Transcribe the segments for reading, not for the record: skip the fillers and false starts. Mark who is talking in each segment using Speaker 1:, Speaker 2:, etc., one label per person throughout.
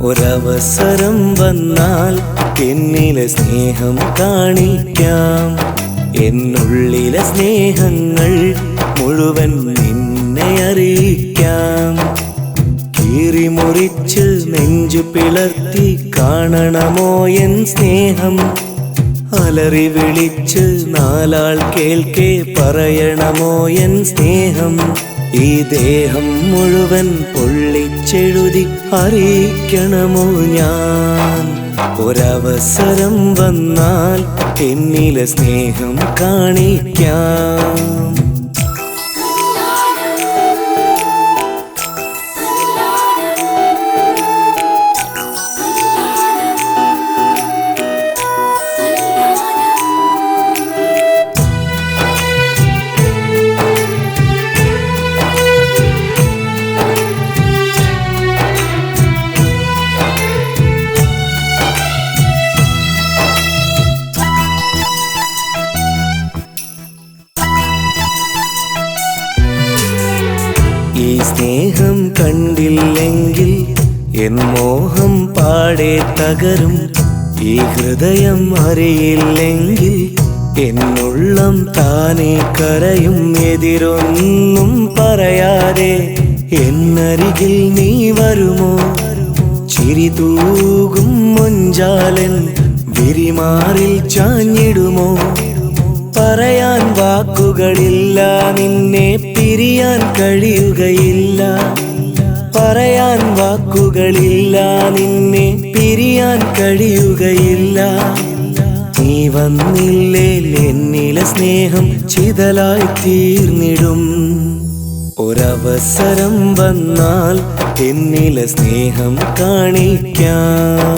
Speaker 1: ഒരവസരം വന്നാൽ എന്നിലെ സ്നേഹം കാണിക്കാം. എന്നുള്ളിലെ സ്നേഹങ്ങൾ മുഴുവൻ നിന്നെ അറിയിക്കാം. കീറിമുറിച്ച് നെഞ്ചു പിളർത്തി കാണണമോ എൻ സ്നേഹം? അലറി വിളിച്ച് നാലാൾ കേൾക്കെ പറയണമോ എൻ സ്നേഹം? ഈ ദേഹം മുഴുവൻ പൊള്ളിച്ചെഴുതി അറിയിക്കണമോ ഞാൻ? ഒരവസരം വന്നാൽ എന്നിലെ സ്നേഹം കാണിക്കാം. ഈ സ്നേഹം കണ്ടില്ലെങ്കിൽ എൻ മോഹം പാടെ തകരും. ഈ ഹൃദയം അറിയില്ലെങ്കിൽ എന്നുള്ളം താനെ കരയും. എതിരൊന്നും പറയാതെ എന്നരികിൽ നീ വരുമോ? ചിരി തൂകും മൊഞ്ചാലൻ വിരിമാറിൽ ചാഞ്ഞിടുമോ? പറയാൻ വാക്കുകളില്ല, നിന്നെ പിരിയാൻ കഴിയുകയില്ല. പറയാൻ വാക്കുകളില്ല, നിന്നെ പിരിയാൻ കഴിയുകയില്ല. നീ വന്നില്ലേ എന്നിലെ സ്നേഹം ചിതലായി തീർന്നിടും. ഒരവസരം വന്നാൽ എന്നിലെ സ്നേഹം കാണിക്കാം.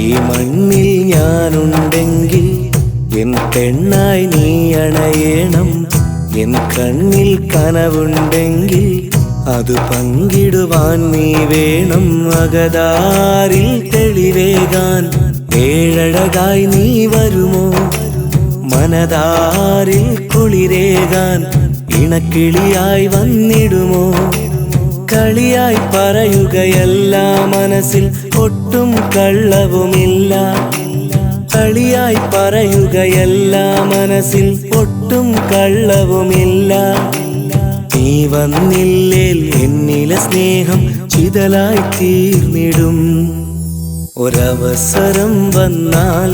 Speaker 1: ഈ മണ്ണിൽ ഞാനുണ്ടെങ്കിൽ എൻ പെണ്ണായി നീ അണയണം. എൻ കണ്ണിൽ കനവുണ്ടെങ്കിൽ അത് പങ്കിടുവാൻ നീ വേണം. അകതാരിൽ തെളിവേകാൻ ഏഴഴകായി നീ വരുമോ? മനതാരിൽ കുളിരേകാൻ ഇണക്കിളിയായി വന്നിടുമോ? കളിയായി പറയുകയല്ല, മനസ്സിൽ ഒട്ടും കള്ളവുമില്ല. കളിയായി പറയുകയല്ല, മനസ്സിൽ ഒട്ടും കള്ളവുമില്ല. നീ വന്നില്ലേ എന്നിലെ സ്നേഹം ചിതലായി തീർന്നിടും. ഒരവസരം വന്നാൽ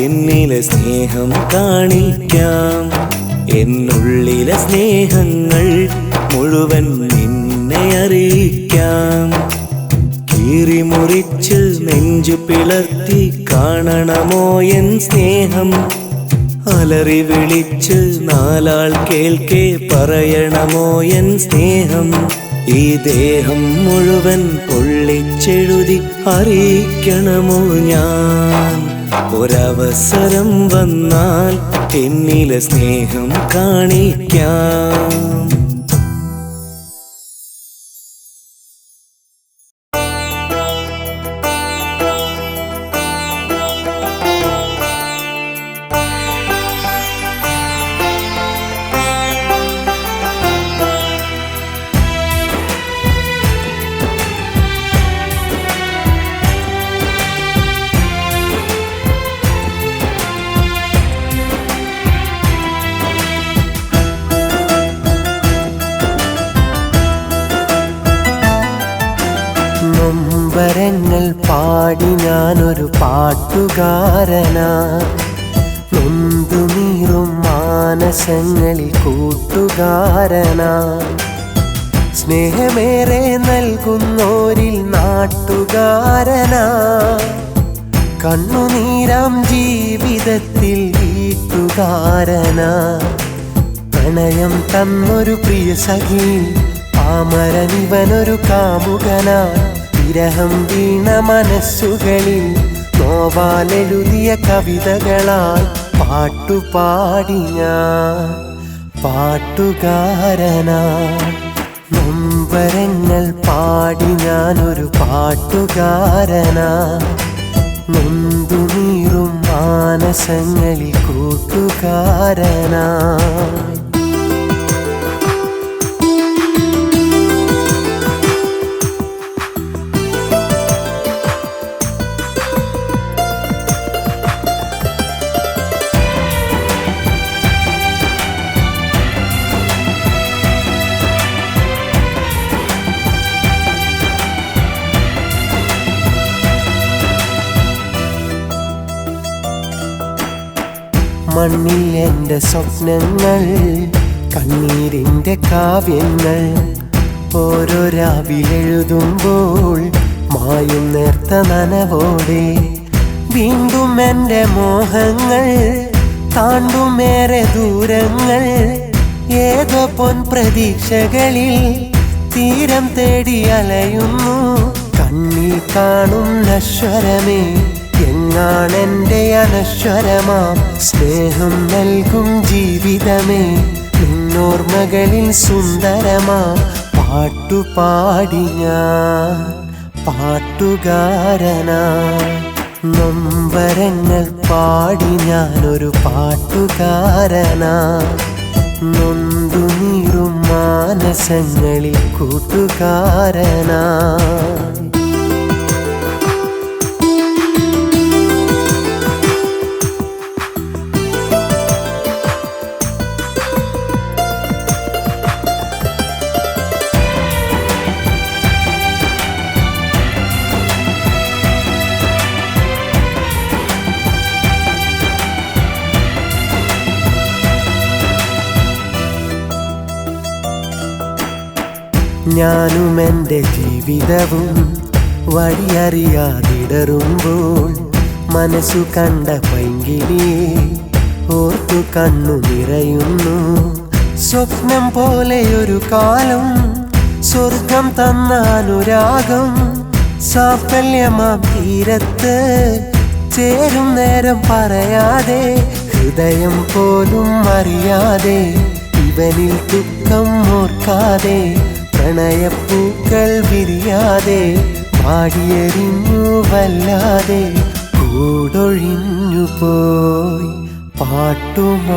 Speaker 1: എന്നിലെ സ്നേഹം കാണിക്കാം. എന്നുള്ളിലെ സ്നേഹങ്ങൾ മുഴുവൻ നിന്നെ അറിയിക്കാം. കീറിമുറിച്ച് നെഞ്ചു പിളർത്തി കാണണമോ എൻ സ്നേഹം? അലറി വിളിച്ച് നാലാൾ കേൾക്കെ പറയണമോ എൻ സ്നേഹം? ഈ ദേഹം മുഴുവൻ പൊള്ളിച്ചെഴുതി അറിയിക്കണമോ ഞാൻ? ഒരവസരം വന്നാൽ എന്നിലെ സ്നേഹം കാണിക്കാം.
Speaker 2: നൊമ്പരങ്ങൾ പാടി ഞാനൊരു പാട്ടുകാരനാ. നൊന്തു നീറും മാനസങ്ങളിൽ കൂട്ടുകാരനാ. സ്നേഹമേറെ നൽകുന്നോരിൽ നാട്ടുകാരനാ. കണ്ണുനീരാം ജീവിതത്തിൽ വീട്ടുകാരനാ. പ്രണയം തന്നൊരു പ്രിയ സഖി പാമരനിവനൊരു കാമുകനായി വിരഹം വീണ മനസ്സുകളിൽ നോവാലെഴുതിയ കവിതകളാൽ പാട്ടുപാടി ഞാൻ പാട്ടുകാരനായി നൊമ്പരങ്ങൾ പാടി ഞാനൊരു പാട്ടുകാരനായി നൊന്തുനീറും മാനസങ്ങളിൽ കൂട്ടുകാരനായി മണ്ണിൽ എൻ്റെ സ്വപ്നങ്ങൾ കണ്ണീരിൻ്റെ കാവ്യങ്ങൾ ഓരോ രാവിലെഴുതുമ്പോൾ മായും നേർത്ത നനവോടെ വീണ്ടും എൻ്റെ മോഹങ്ങൾ താണ്ടുമേറെ ദൂരങ്ങൾ ഏതോ പൊൻപ്രതീക്ഷകളിൽ തീരം തേടി അലയുന്നു കണ്ണിൽ കാണും നശ്വരമേ എങ്ങാണെൻ്റെ അനശ്വരമാം സ്നേഹം നൽകും ജീവിതമേ നിന്നോർമ്മകളിൽ സുന്ദരമാം പാട്ടുപാടി ഞാൻ പാട്ടുകാരനായി നൊമ്പരങ്ങൾ പാടി ഞാനൊരു പാട്ടുകാരനായി നൊന്തുനീറും മാനസങ്ങളിൽ കൂട്ടുകാരനായി ഞാനും എൻ്റെ ജീവിതവും വഴിയറിയാതിടറുമ്പോൾ മനസ്സു കണ്ട പൈങ്കിളിയെ ഓർത്തു കണ്ണു നിറയുന്നു സ്വപ്നം പോലെയൊരു കാലം സ്വർഗം തന്ന അനുരാഗം സാഫല്യമാം തീരത്ത് ചേരും നേരം പറയാതെ ഹൃദയം പോലും അറിയാതെ ഇവനിൽ ദുഃഖം ഓർക്കാതെ പ്രണയപ്പൂക്കൾ വിരിയാതെ പാടിയെറിഞ്ഞു വല്ലാതെ കൂടൊഴിഞ്ഞു പോയി പാട്ടുമാത്രമായി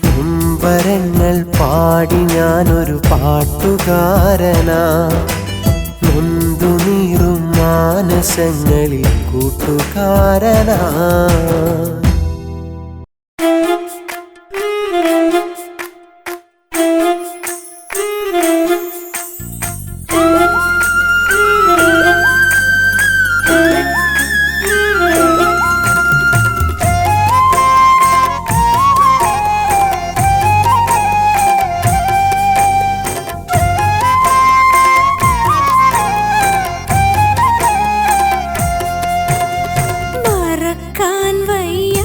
Speaker 2: നൊമ്പരങ്ങൾ പാടി ഞാനൊരു പാട്ടുകാരനായി നൊന്തുനീറും മാനസങ്ങളിൽ കൂട്ടുകാരനായി
Speaker 3: മറക്കാൻ വയ്യ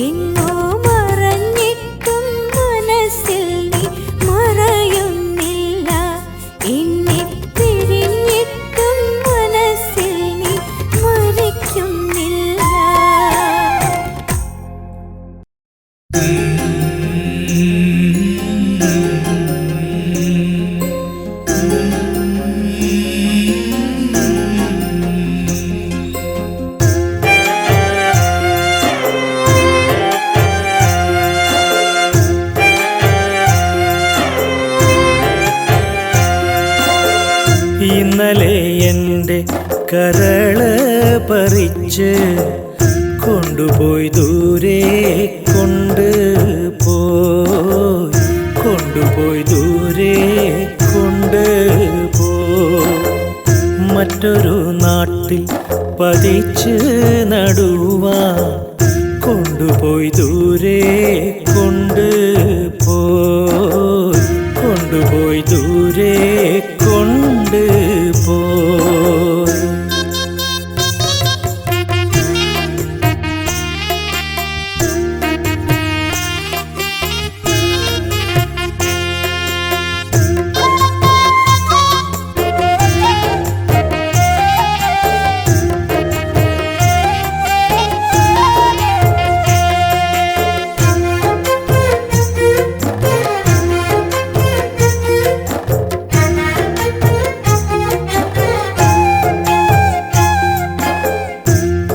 Speaker 3: എങ്ങോ മറഞ്ഞിട്ടും മനസ്സിൽ നീ മറയുന്നില്ല. എന്നെ പിരിഞ്ഞിട്ടും മനസ്സിൽ നീ മരിക്കുന്നില്ല.
Speaker 1: ഇന്നലെ എൻ്റെ കരള് പറിച്ച് കൊണ്ടുപോയി ദൂരെ കൊണ്ടുപോയി ദൂരെ മറ്റൊരു നാട്ടിൽ പതിച്ച് നടുവാൻ കൊണ്ടുപോയി ദൂരെ കൊണ്ടുപോയി ദൂരെ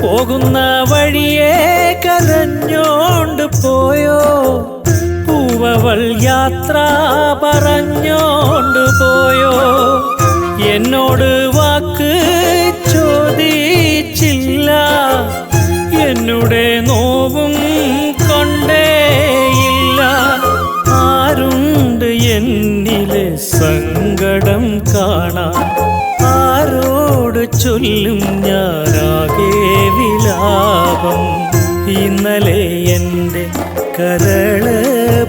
Speaker 1: പോകുന്ന വഴിയെ കരഞ്ഞോണ്ട് പോയോ, പൂവവൾ യാത്ര പറഞ്ഞോണ്ട് പോയോ, എന്നോട് വാക്ക് ചോദിച്ചില്ല, എന്നുടെ നോവും കൊണ്ടേയില്ല. ആരുണ്ട് എന്നിലെ സങ്കടം കാണാൻ, ആരോട് ചൊല്ലും ഞാനാകെ വിലാപം. ഇന്നലെ എൻ്റെ കരള്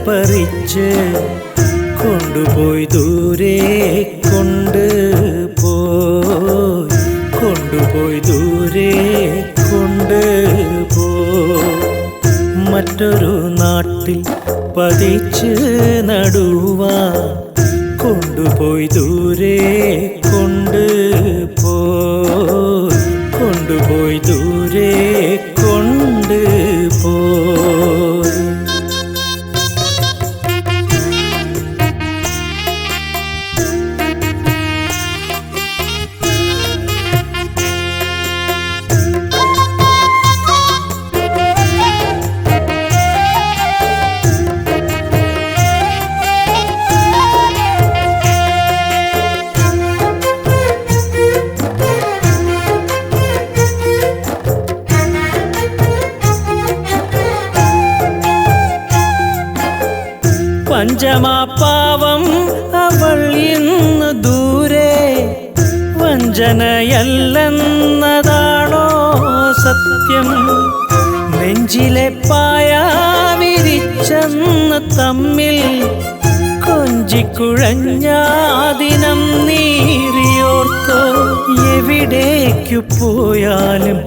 Speaker 1: പറിച്ച് കൊണ്ടുപോയി ദൂരെ കൊണ്ടുപോയി ദൂരെ മറ്റൊരു നാട്ടിൽ പതിച്ച് നടുവാൻ കൊണ്ടുപോയി ദൂരെ കൊണ്ടുപോയി ദൂരെ പഞ്ചമാപാവം അവൾ ഇന്ന് ദൂരെ, വഞ്ചനയല്ലെന്നതാണോ സത്യം? നെഞ്ചിലെ പായ വിരിച്ചെന്ന് തമ്മിൽ കൊഞ്ചിക്കുഴഞ്ഞാദിനം നീറിയോർത്തോ? എവിടേക്കു പോയാലും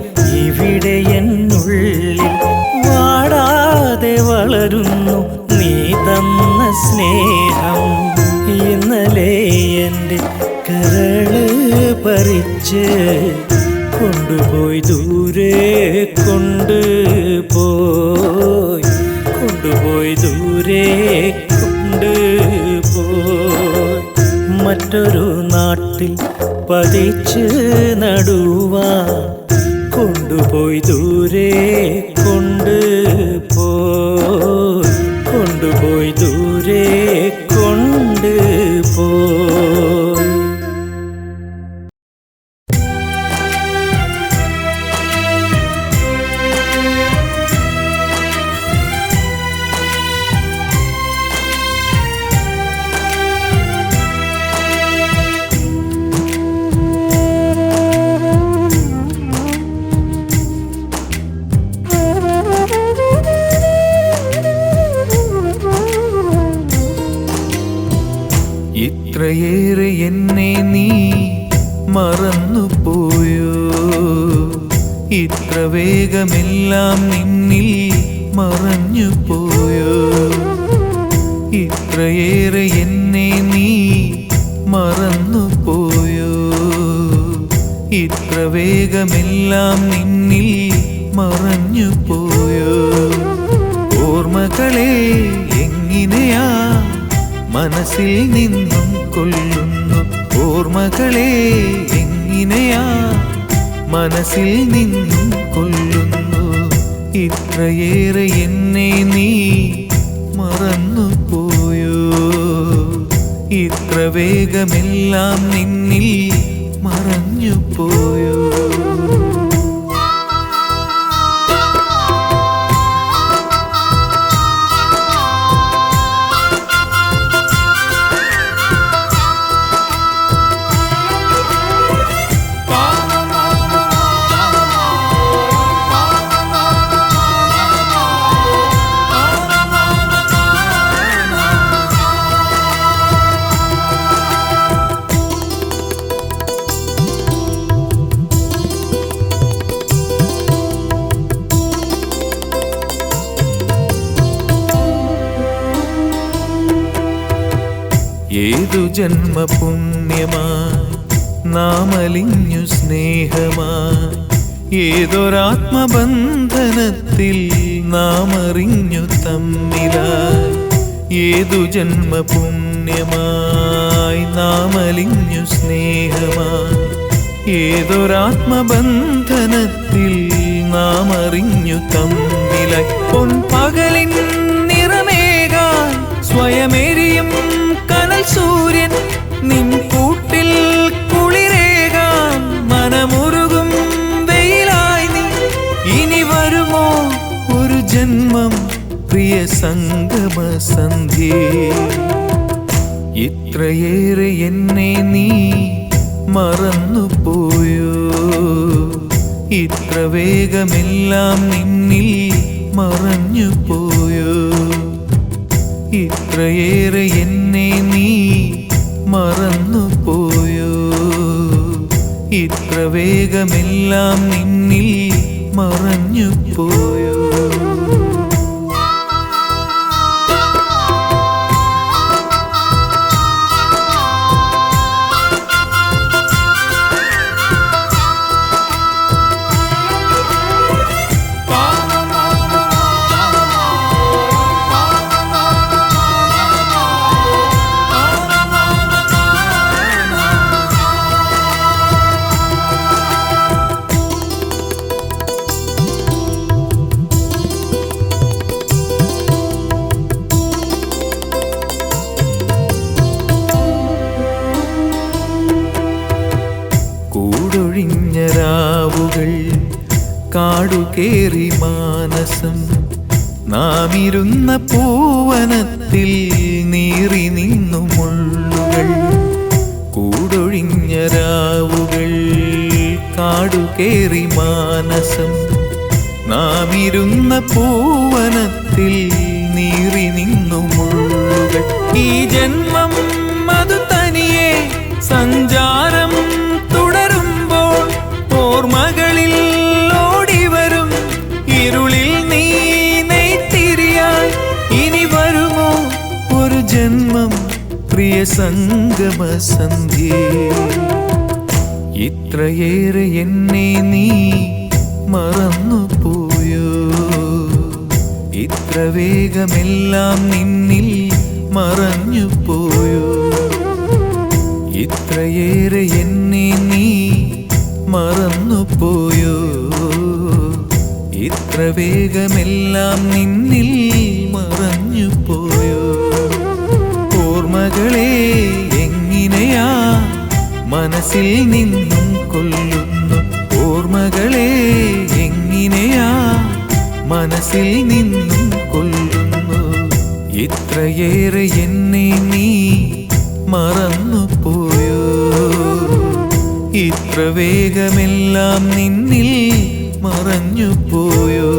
Speaker 1: ഇവിടെ എന്നുള്ളിൽ വാടാതെ വളരുന്നു നീ തന്ന സ്നേഹം. ഇന്നലെ എൻ്റെ കരള് പറിച്ച് കൊണ്ടുപോയി ദൂരെ കൊണ്ടുപോയി ദൂരെ മറ്റൊരു നാട്ടിൽ പതിച്ച് നടുവാൻ കൊണ്ടുപോയി ദൂരെ കൊണ്ടുപോയി ദൂരെ
Speaker 4: ഇത്രയേറെ എന്നെ നീ മറന്നുപോയോ, ഇത്ര വേഗമെല്ലാം നിന്നിൽ മറഞ്ഞു പോയോ? ഇത്രയേറെ എന്നെ നീ മറന്നു പോയോ? ഇത്ര വേഗമെല്ലാം നിന്നിൽ മറഞ്ഞു പോയോ? ഓർമ്മകളെ എങ്ങനെയാ മനസ്സിൽ നിന്നും കൊല്ലുന്നു? ഓർമ്മകളെ എങ്ങനെയാ മനസ്സിൽ നിന്നും കൊല്ലുന്നു? ഇത്രയേറെ എന്നെ നീ മറന്നു പോയോ? ഇത്ര വേഗമെല്ലാം നിന്നിൽ മറഞ്ഞു പോയോ? ഏതു ജന്മപുണ്യമായി നാമലിഞ്ഞു സ്നേഹമായി ഏതൊരാത്മബന്ധനത്തിൽ നാം അറിഞ്ഞു തമ്മിലായി. ഏതു ജന്മപുണ്യമായി നാമലിഞ്ഞു സ്നേഹമായി ഏതൊരാത്മബന്ധനത്തിൽ നാം അറിഞ്ഞു തമ്മിലായി. പൊൻപകലിൻ നിറമേകാൻ സ്വയമെരിയും കനൽ സൂര്യൻ നിൻ കൂട്ടിൽ കുളിരേകാൻ മനമുരുകും വെയിലായി നീ. ഇനി വരുമോ ഒരു ജന്മം പ്രിയ സംഗമ സന്ധ്യേ? ഇത്രയേറെ എന്നെ നീ മറന്നു പോയോ? ഇത്ര വേഗമെല്ലാം നിന്നിൽ മറഞ്ഞു പോയോ? ഇത്രയേറെ എന്നെ നീ മറന്നു പോയോ? ഇത്ര വേഗമെല്ലാം നിന്നിൽ മറഞ്ഞു പോയോ? കൂടൊഴിഞ്ഞ രാവുകൾ കാടുകേറി മാനസം നാമിരുന്ന പൂവനത്തിൽ നീറി നിന്നു മുള്ളുകൾ. കൂടൊഴിഞ്ഞ രാവുകൾ കാടുകേറി മാനസം നാമിരുന്ന പൂവനത്തിൽ നീറി നിന്നു മുള്ളുകൾ. ഈ ജന്മം അതു തനിയെ സഞ്ചാരം തുടരുമ്പോൾ ഓർമ്മകളിൽ ഓടിവരും ഇരുളിൽ നീ നെയ്ത്തിരിയായി. ഇനി വരുമോ ഒരു ജന്മം പ്രിയ സംഗമ സന്ധ്യേ? ഇത്രയേറെ എന്നെ നീ മറന്നു പോയോ? ഇത്ര വേഗമെല്ലാം നിന്നിൽ മറഞ്ഞു പോയോ? ഇത്രയേറെ എന്നെ നീ മറന്നു പോയോ? ഇത്ര വേഗമെല്ലാം നിന്നിൽ മറഞ്ഞു പോയോ? ഓർമ്മകളെ എങ്ങനെയാ മനസ്സിൽ നിന്നും കൊല്ലുന്നു? ഓർമ്മകളെ എങ്ങനെയാ മനസ്സിൽ നിന്നും കൊല്ലുന്നു? ഇത്രയേറെ എന്നെ നീ മറന്നു പോയോ? ഇത്ര വേഗമെല്ലാം നിന്നിൽ മറഞ്ഞു പോയോ?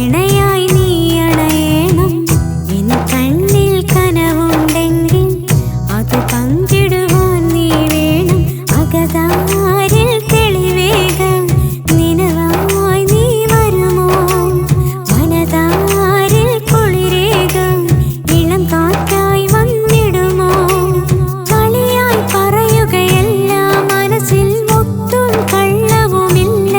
Speaker 3: ഇണയായി നീ അണയണം. എൻ കണ്ണിൽ കനവുണ്ടെങ്കിൽ അത് പങ്കിടുവാൻ നീ വേണം. അകതാരിൽ തെളിവേകാൻ നിനവായി നീ വരുമോ? മനതാരിൽ കുളിരേകാൻ ഇളം കാറ്റായി വന്നിടുമോ? കളിയായി പറയുകയല്ല, മനസ്സിൽ മുത്തും കള്ളവുമില്ല.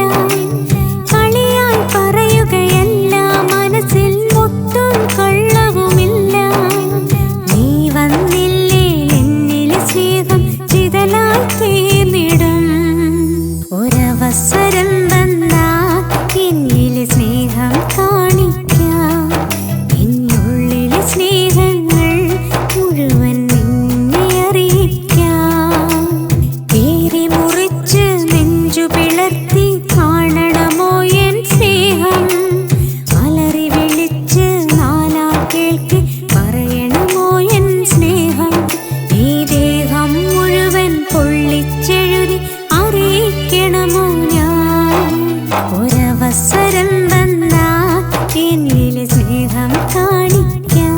Speaker 3: കളിയായി പറയുകയല്ല, മനസ്സിൽ മുത്തും കള്ളവുമില്ല. നീ വന്നില്ലേ എന്നിലെ സ്നേഹം ചിതലായി തീർന്നിടും. ഒരവസരം വന്നാ എന്നിലെ സ്നേഹം കാണിക്കാം. എന്നുള്ളിലെ സ്നേഹങ്ങൾ മുഴുവൻ നിന്നെ അറിയിക്കാം. കീറി മുറിച്ച് നെഞ്ചു പിളർത്തി കാണണമോ എൻ സ്നേഹം? അലറി വിളിച്ച് നാലാൾ കേൾക്കെ പറയണമോ എൻ സ്നേഹം? ഈ ദേഹം മുഴുവൻ പൊള്ളിച്ചെഴുതി അറിയിക്കണമോ ഞാൻ? ഒരവസരം വന്നാ എന്നിലെ സ്നേഹം കാണിക്കാം.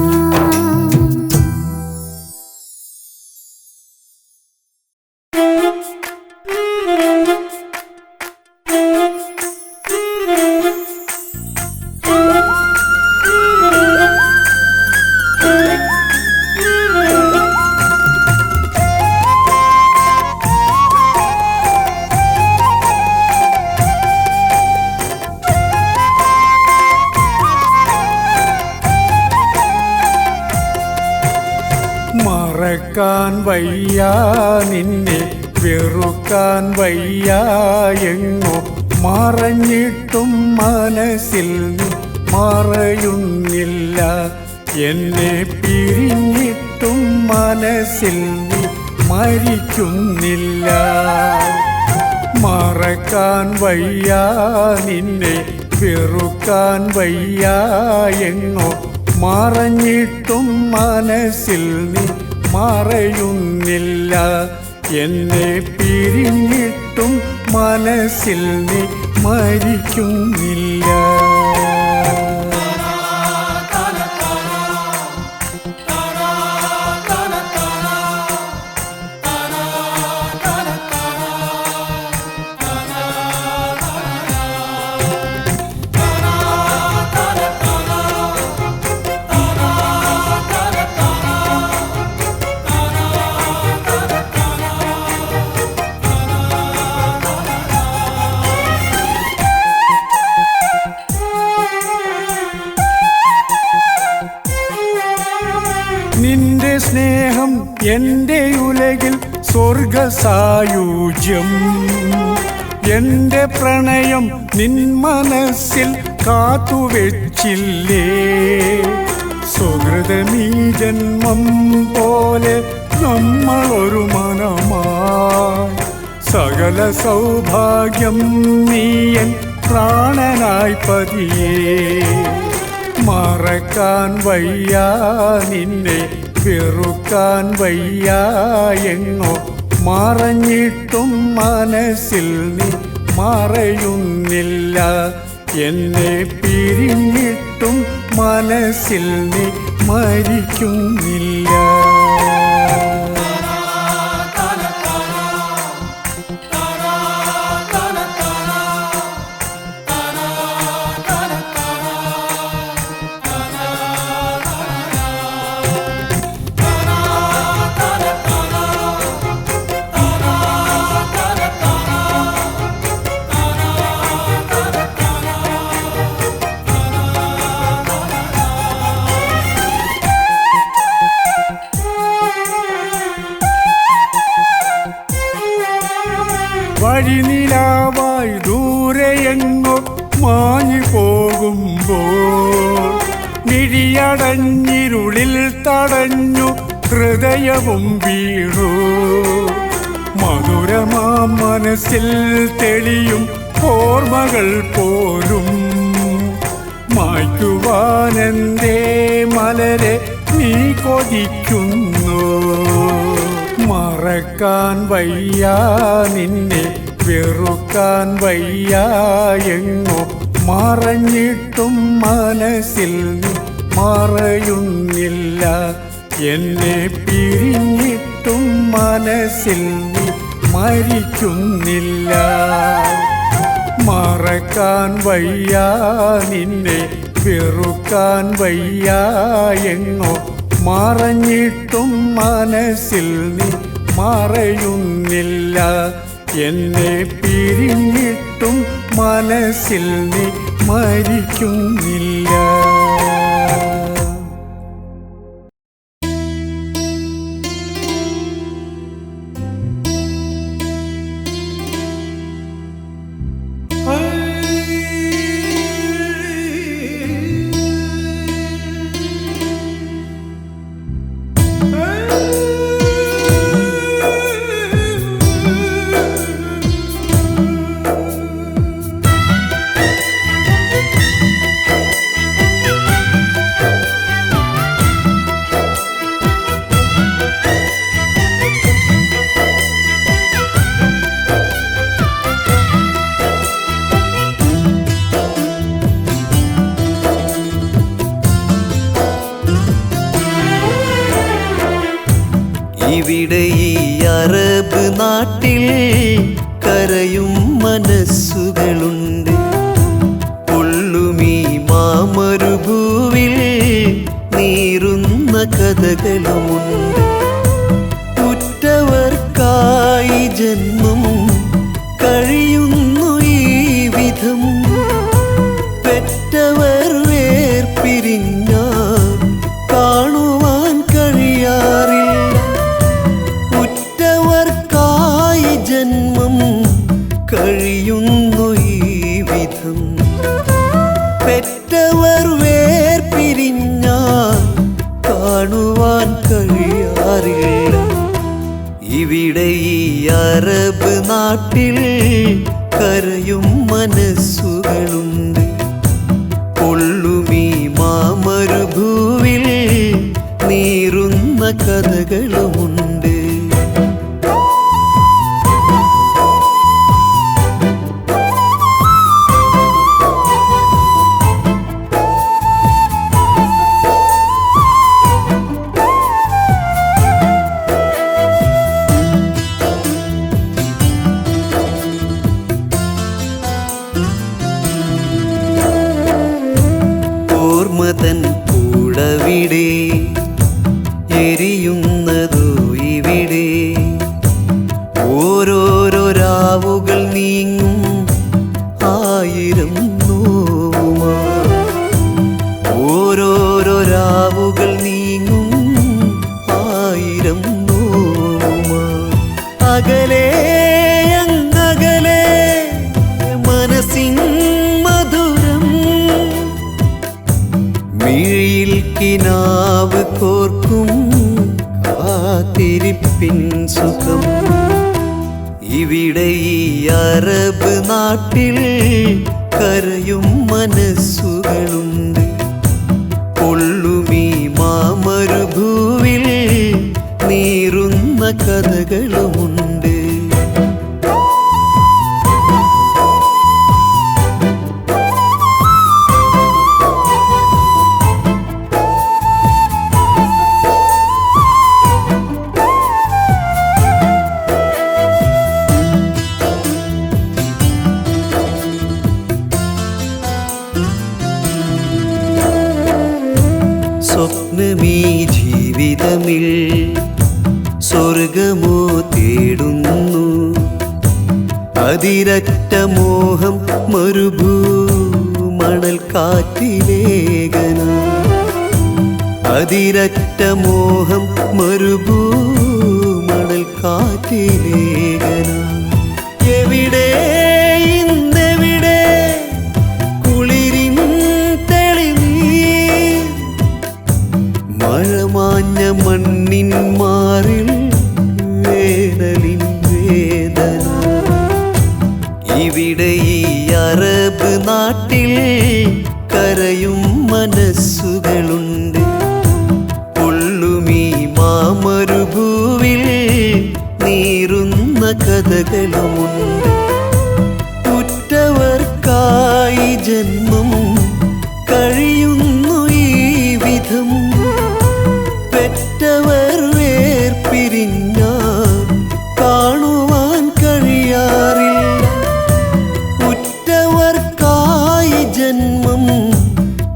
Speaker 1: മറക്കാൻ വയ്യ നിന്നെ, വെറുക്കാൻ വയ്യ എങ്ങോ മറഞ്ഞിട്ടും മനസ്സിൽ നീ മറയുന്നില്ല. എന്നെ പിരിഞ്ഞിട്ടും മനസ്സിൽ നീ മരിക്കുന്നില്ല. മറക്കാൻ വയ്യ നിന്നെ, വെറുക്കാൻ വയ്യ എങ്ങോ മറഞ്ഞിട്ടും മനസ്സിൽ നീ മറയുന്നില്ല. എന്നെ പിരിഞ്ഞിട്ടും മനസ്സിൽ നീ മരിക്കുന്നില്ല. നിന്റെ സ്നേഹം എൻ്റെ ഉലകിൽ സ്വർഗസായുജ്യം. എൻ്റെ പ്രണയം നിൻ മനസ്സിൽ കാത്തുവെച്ചില്ലേ? സുഹൃതമീ ജന്മം പോലെ നമ്മളൊരു മനമായി. സകല സൗഭാഗ്യം നീയൻ പ്രാണനായി പതിയേ. മറക്കാൻ വയ്യ നിന്നെ, വെറുക്കാൻ വയ്യ എങ്ങോ മറഞ്ഞിട്ടും മനസ്സിൽ നീ മറയുന്നില്ല. എന്നെ പിരിഞ്ഞിട്ടും മനസ്സിൽ നീ മരിക്കുന്നില്ല. വഴിനിലാവായി ദൂരെയെങ്ങോ മാഞ്ഞു പോകുമ്പോൾ മിഴിയടഞ്ഞിരുളിൽ തടഞ്ഞു ഹൃദയവും വീണു. മധുരമാം മനസ്സിൽ തെളിയും ഓർമ്മകൾ പോലും മായ്ക്കുവാനെന്തേ മലരെ നീ കൊതിക്കുന്നു. മറക്കാൻ വയ്യ നിന്നെ, വെറുക്കാൻ വയ്യ എങ്ങോ മറഞ്ഞിട്ടും മനസ്സിൽ നീ മറയുന്നില്ല. എന്നെ പിരിഞ്ഞിട്ടും മനസ്സിൽ നീ മരിക്കുന്നില്ല. മറക്കാൻ വയ്യ നിന്നെ, വെറുക്കാൻ വയ്യ എങ്ങോ, മറഞ്ഞിട്ടും മനസ്സിൽ നീ മറയുന്നില്ല. എന്നെ പിരിഞ്ഞിട്ടും മനസ്സിൽ നീ മരിക്കുന്നില്ല.
Speaker 2: ഇവിടെ ഈ അറബ് നാട്ടിൽ കരയും മനസ്സുകളുണ്ട്. പൊള്ളുമീ മാമരുഭൂവിൽ നീറുന്ന കഥകളുമുണ്ട്. ഉറ്റവർക്കായി ജന്മം കഴിയുന്നു ഈ വിധം. പെറ്റവർ വേർപിരിഞ്ഞാൽ കാണുവാൻ കഴിയാറില്ല. ഉറ്റവർക്കായി ജന്മം കഴിയുന്നു ഈ വിധം. പെറ്റവർ വേർപിരിഞ്ഞാൽ കാണുവാൻ കഴിയാറില്ല. ഇവിടെ ഈ അറബ് നാട്ടിൽ കരയും മനസ്സുകളുണ്ട്. പൊള്ളുമീ മാമരുഭൂവിൽ നീറുന്ന കഥകളുമുണ്ട്. ഓർമ്മതൻ കൂടവിടെ എരിയുന്നതോ ഇവിടെ. ഓരോരോ രാവുകൾ നീങ്ങും ആയിരം നോവുമായി. ഓരോരോ രാവുകൾ നീങ്ങും ആയിരം നോവുമായി. അകലെ അങ്ങകലെ മനസ്സിൻ മധുരം. മിഴിയിൽ കിനാവ് കോർക്കും കാത്തിരിപ്പിൻ സുഖം. ഇവിടെ ഈ അറബ് നാട്ടിൽ കരയും മനസ്സുകളുണ്ട്. പൊള്ളുമീ മാമരുഭൂവിൽ നീറുന്ന കഥകളുമുണ്ട്. സ്വപ്നമീ ജീവിതമിൽ സ്വർഗമോ തേടുന്നു. അതിരറ്റ മോഹം മരുഭൂ മണൽ കാറ്റിലേകന. അതിരറ്റ മോഹം മരുഭൂ മണൽ കാറ്റിലേകന. എവിടെ ഇന്നെവിടെ കുളിരിൻ തെളിനീർ. മഴമാഞ്ഞ മണ്ണിൻ മാറിൽ വേനലിൻ വേദന. ഇവിടെ ഈ അറബ് നാട്ടിൽ കരയും മനസ്സുകളുണ്ട്. പൊള്ളുമീ മാമരുഭൂവിൽ നീറുന്ന കഥകളുമുണ്ട്. ഉറ്റവർക്കായി ജന്മം വിധം പെറ്റവർ വേർപിരിഞ്ഞാൽ കാണുവാൻ കഴിയാറില്ല. ഉറ്റവർക്കായി ജന്മം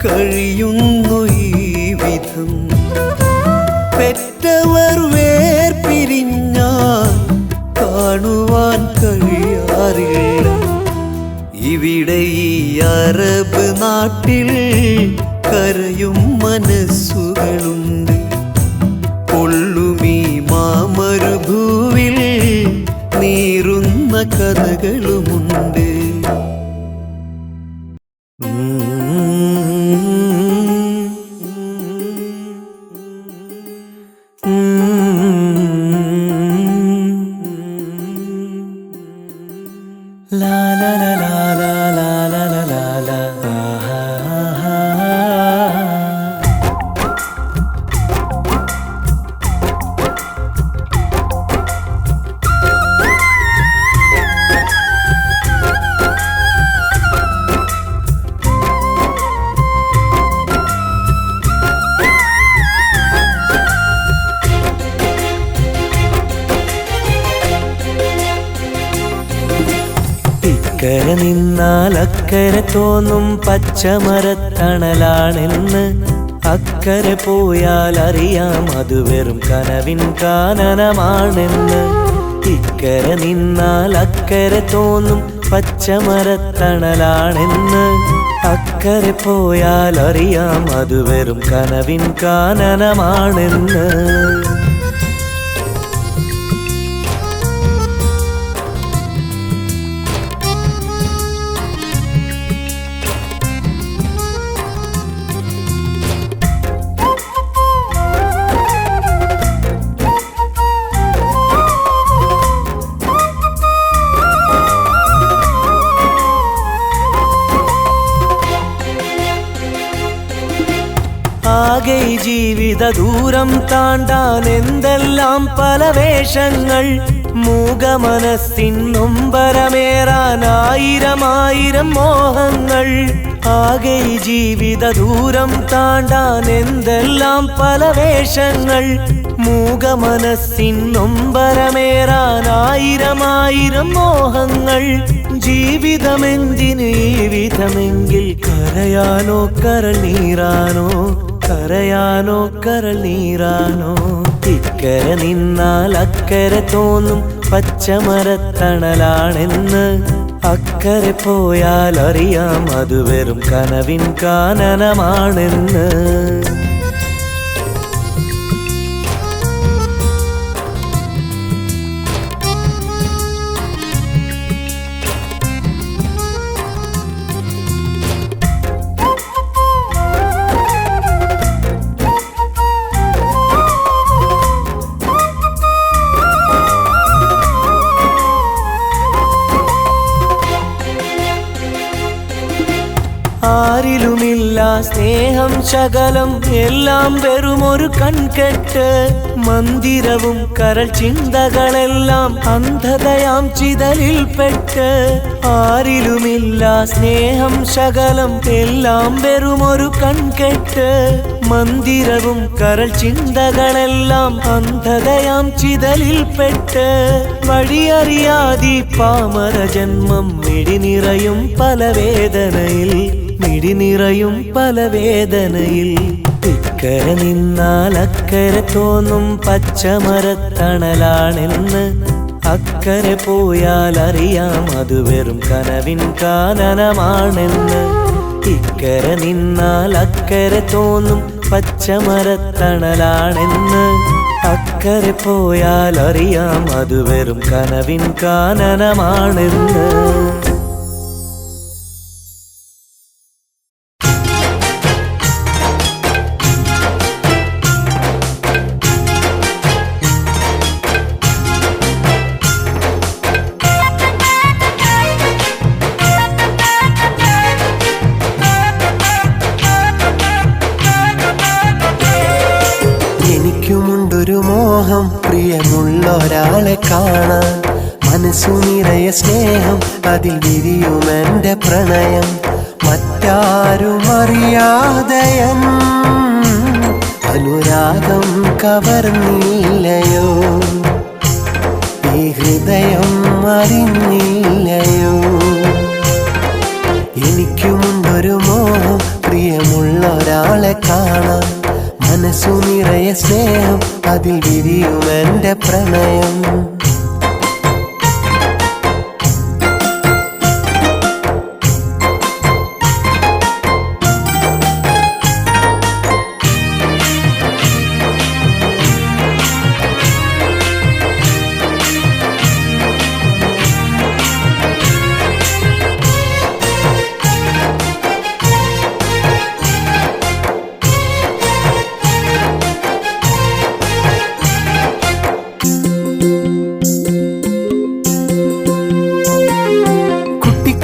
Speaker 2: കഴിയുന്നു ഈ വിധം പെറ്റവർ വേർപിരിഞ്ഞാൽ കാണുവാൻ കഴിയാറില്ല. ഇവിടെ ഈ അറബ് നാട്ടിൽ കരയും മനസ്സുകളുണ്ട്. പൊള്ളുമീ മാമരുഭൂവിൽ നീറുന്ന കഥകളുമുണ്ട്.
Speaker 4: ലാ ലാ ലാ ലാ ലാ ലാ ലാ ലാ ലാ. ഇക്കരെ നിന്നാൽ അക്കരെ തോന്നും പച്ചമരത്തണലാണെന്ന്. അക്കരെ പോയാൽ അറിയാം അത് വെറും കനവിൻ കാനനമാണെന്ന്. ഇക്കരെ നിന്നാൽ അക്കരെ തോന്നും പച്ചമരത്തണലാണെന്ന്. അക്കരെ പോയാൽ അറിയാം അത് വെറും കനവിൻ കാനനമാണെന്ന്. ആകെ ജീവിത ദൂരം താണ്ടാൻ എന്തെല്ലാം പല വേഷങ്ങൾ. മൂകമനസ്സിൻ നൊമ്പരമേറാൻ ആയിരം ആയിരം മോഹങ്ങൾ. ആകെ ജീവിത ദൂരം താണ്ടാൻ എന്തെല്ലാം പല വേഷങ്ങൾ. മൂകമനസ്സിൻ നൊമ്പരമേറാൻ ആയിരം ആയിരം മോഹങ്ങൾ. ജീവിതമെന്തിന് ഈ വിധമെങ്കിൽ കരയാനോ കരൾ നീറാനോ, കരയാനോ കരൾ നീറാനോ. ഇക്കരെ നിന്നാൽ അക്കരെ തോന്നും പച്ചമരത്തണലാണെന്ന്. അക്കരെ പോയാൽ അറിയാം അത് വെറും കനവിൻ കാനനമാണെന്ന്. ആരിലുമില്ല സ്നേഹം ശകലം, എല്ലാം വെറുമൊരു കൺകെട്ട്. മന്ദിരവും കരൾ ചിന്തകളെല്ലാം അന്ധതയാം ചിതലിൽപ്പെട്ട്. ആരിലുമില്ല സ്നേഹം ശകലം, എല്ലാം വെറുമൊരു കൺകെട്ട്. മന്ദിരവും കരൾ ചിന്തകളെല്ലാം അന്ധതയാം ചിതലിൽപ്പെട്ട്. വഴിയറിയാതി പാമര ജന്മം മിടിനിറയും പല വേദനയിൽ, മിടിനിറയും പല വേദനയിൽ. ഇക്കരെ നിന്നാൽ അക്കരെ തോന്നും പച്ചമരത്തണലാണെന്ന്. അക്കരെ പോയാൽ അറിയാം അത് വെറും കനവിൻ കാനനമാണെന്ന്. ഇക്കരെ നിന്നാൽ അക്കരെ തോന്നും പച്ചമരത്തണലാണെന്ന്. അക്കരെ പോയാൽ അറിയാം അത് വെറും കനവിൻ കാനനമാണെന്ന്.
Speaker 5: എനിക്കുമുണ്ടൊരു മോഹം, പ്രിയമുള്ളൊരാളെ കാണാൻ. മനസ്സു നിറയെ സ്നേഹം, അതിൽ വിരിയുമെന്റെ പ്രണയം. മറ്റാരും അറിയാതെ അനുരാഗം കവർന്നില്ലയോ ഈ ഹൃദയം അറിഞ്ഞില്ലയോ എനിക്കുമുണ്ടൊരു മോഹം പ്രിയമുള്ള ഒരാളെ കാണാൻ മനസ്സു നിറയെ സ്നേഹം അതിൽ വിരിയും എൻ്റെ പ്രണയം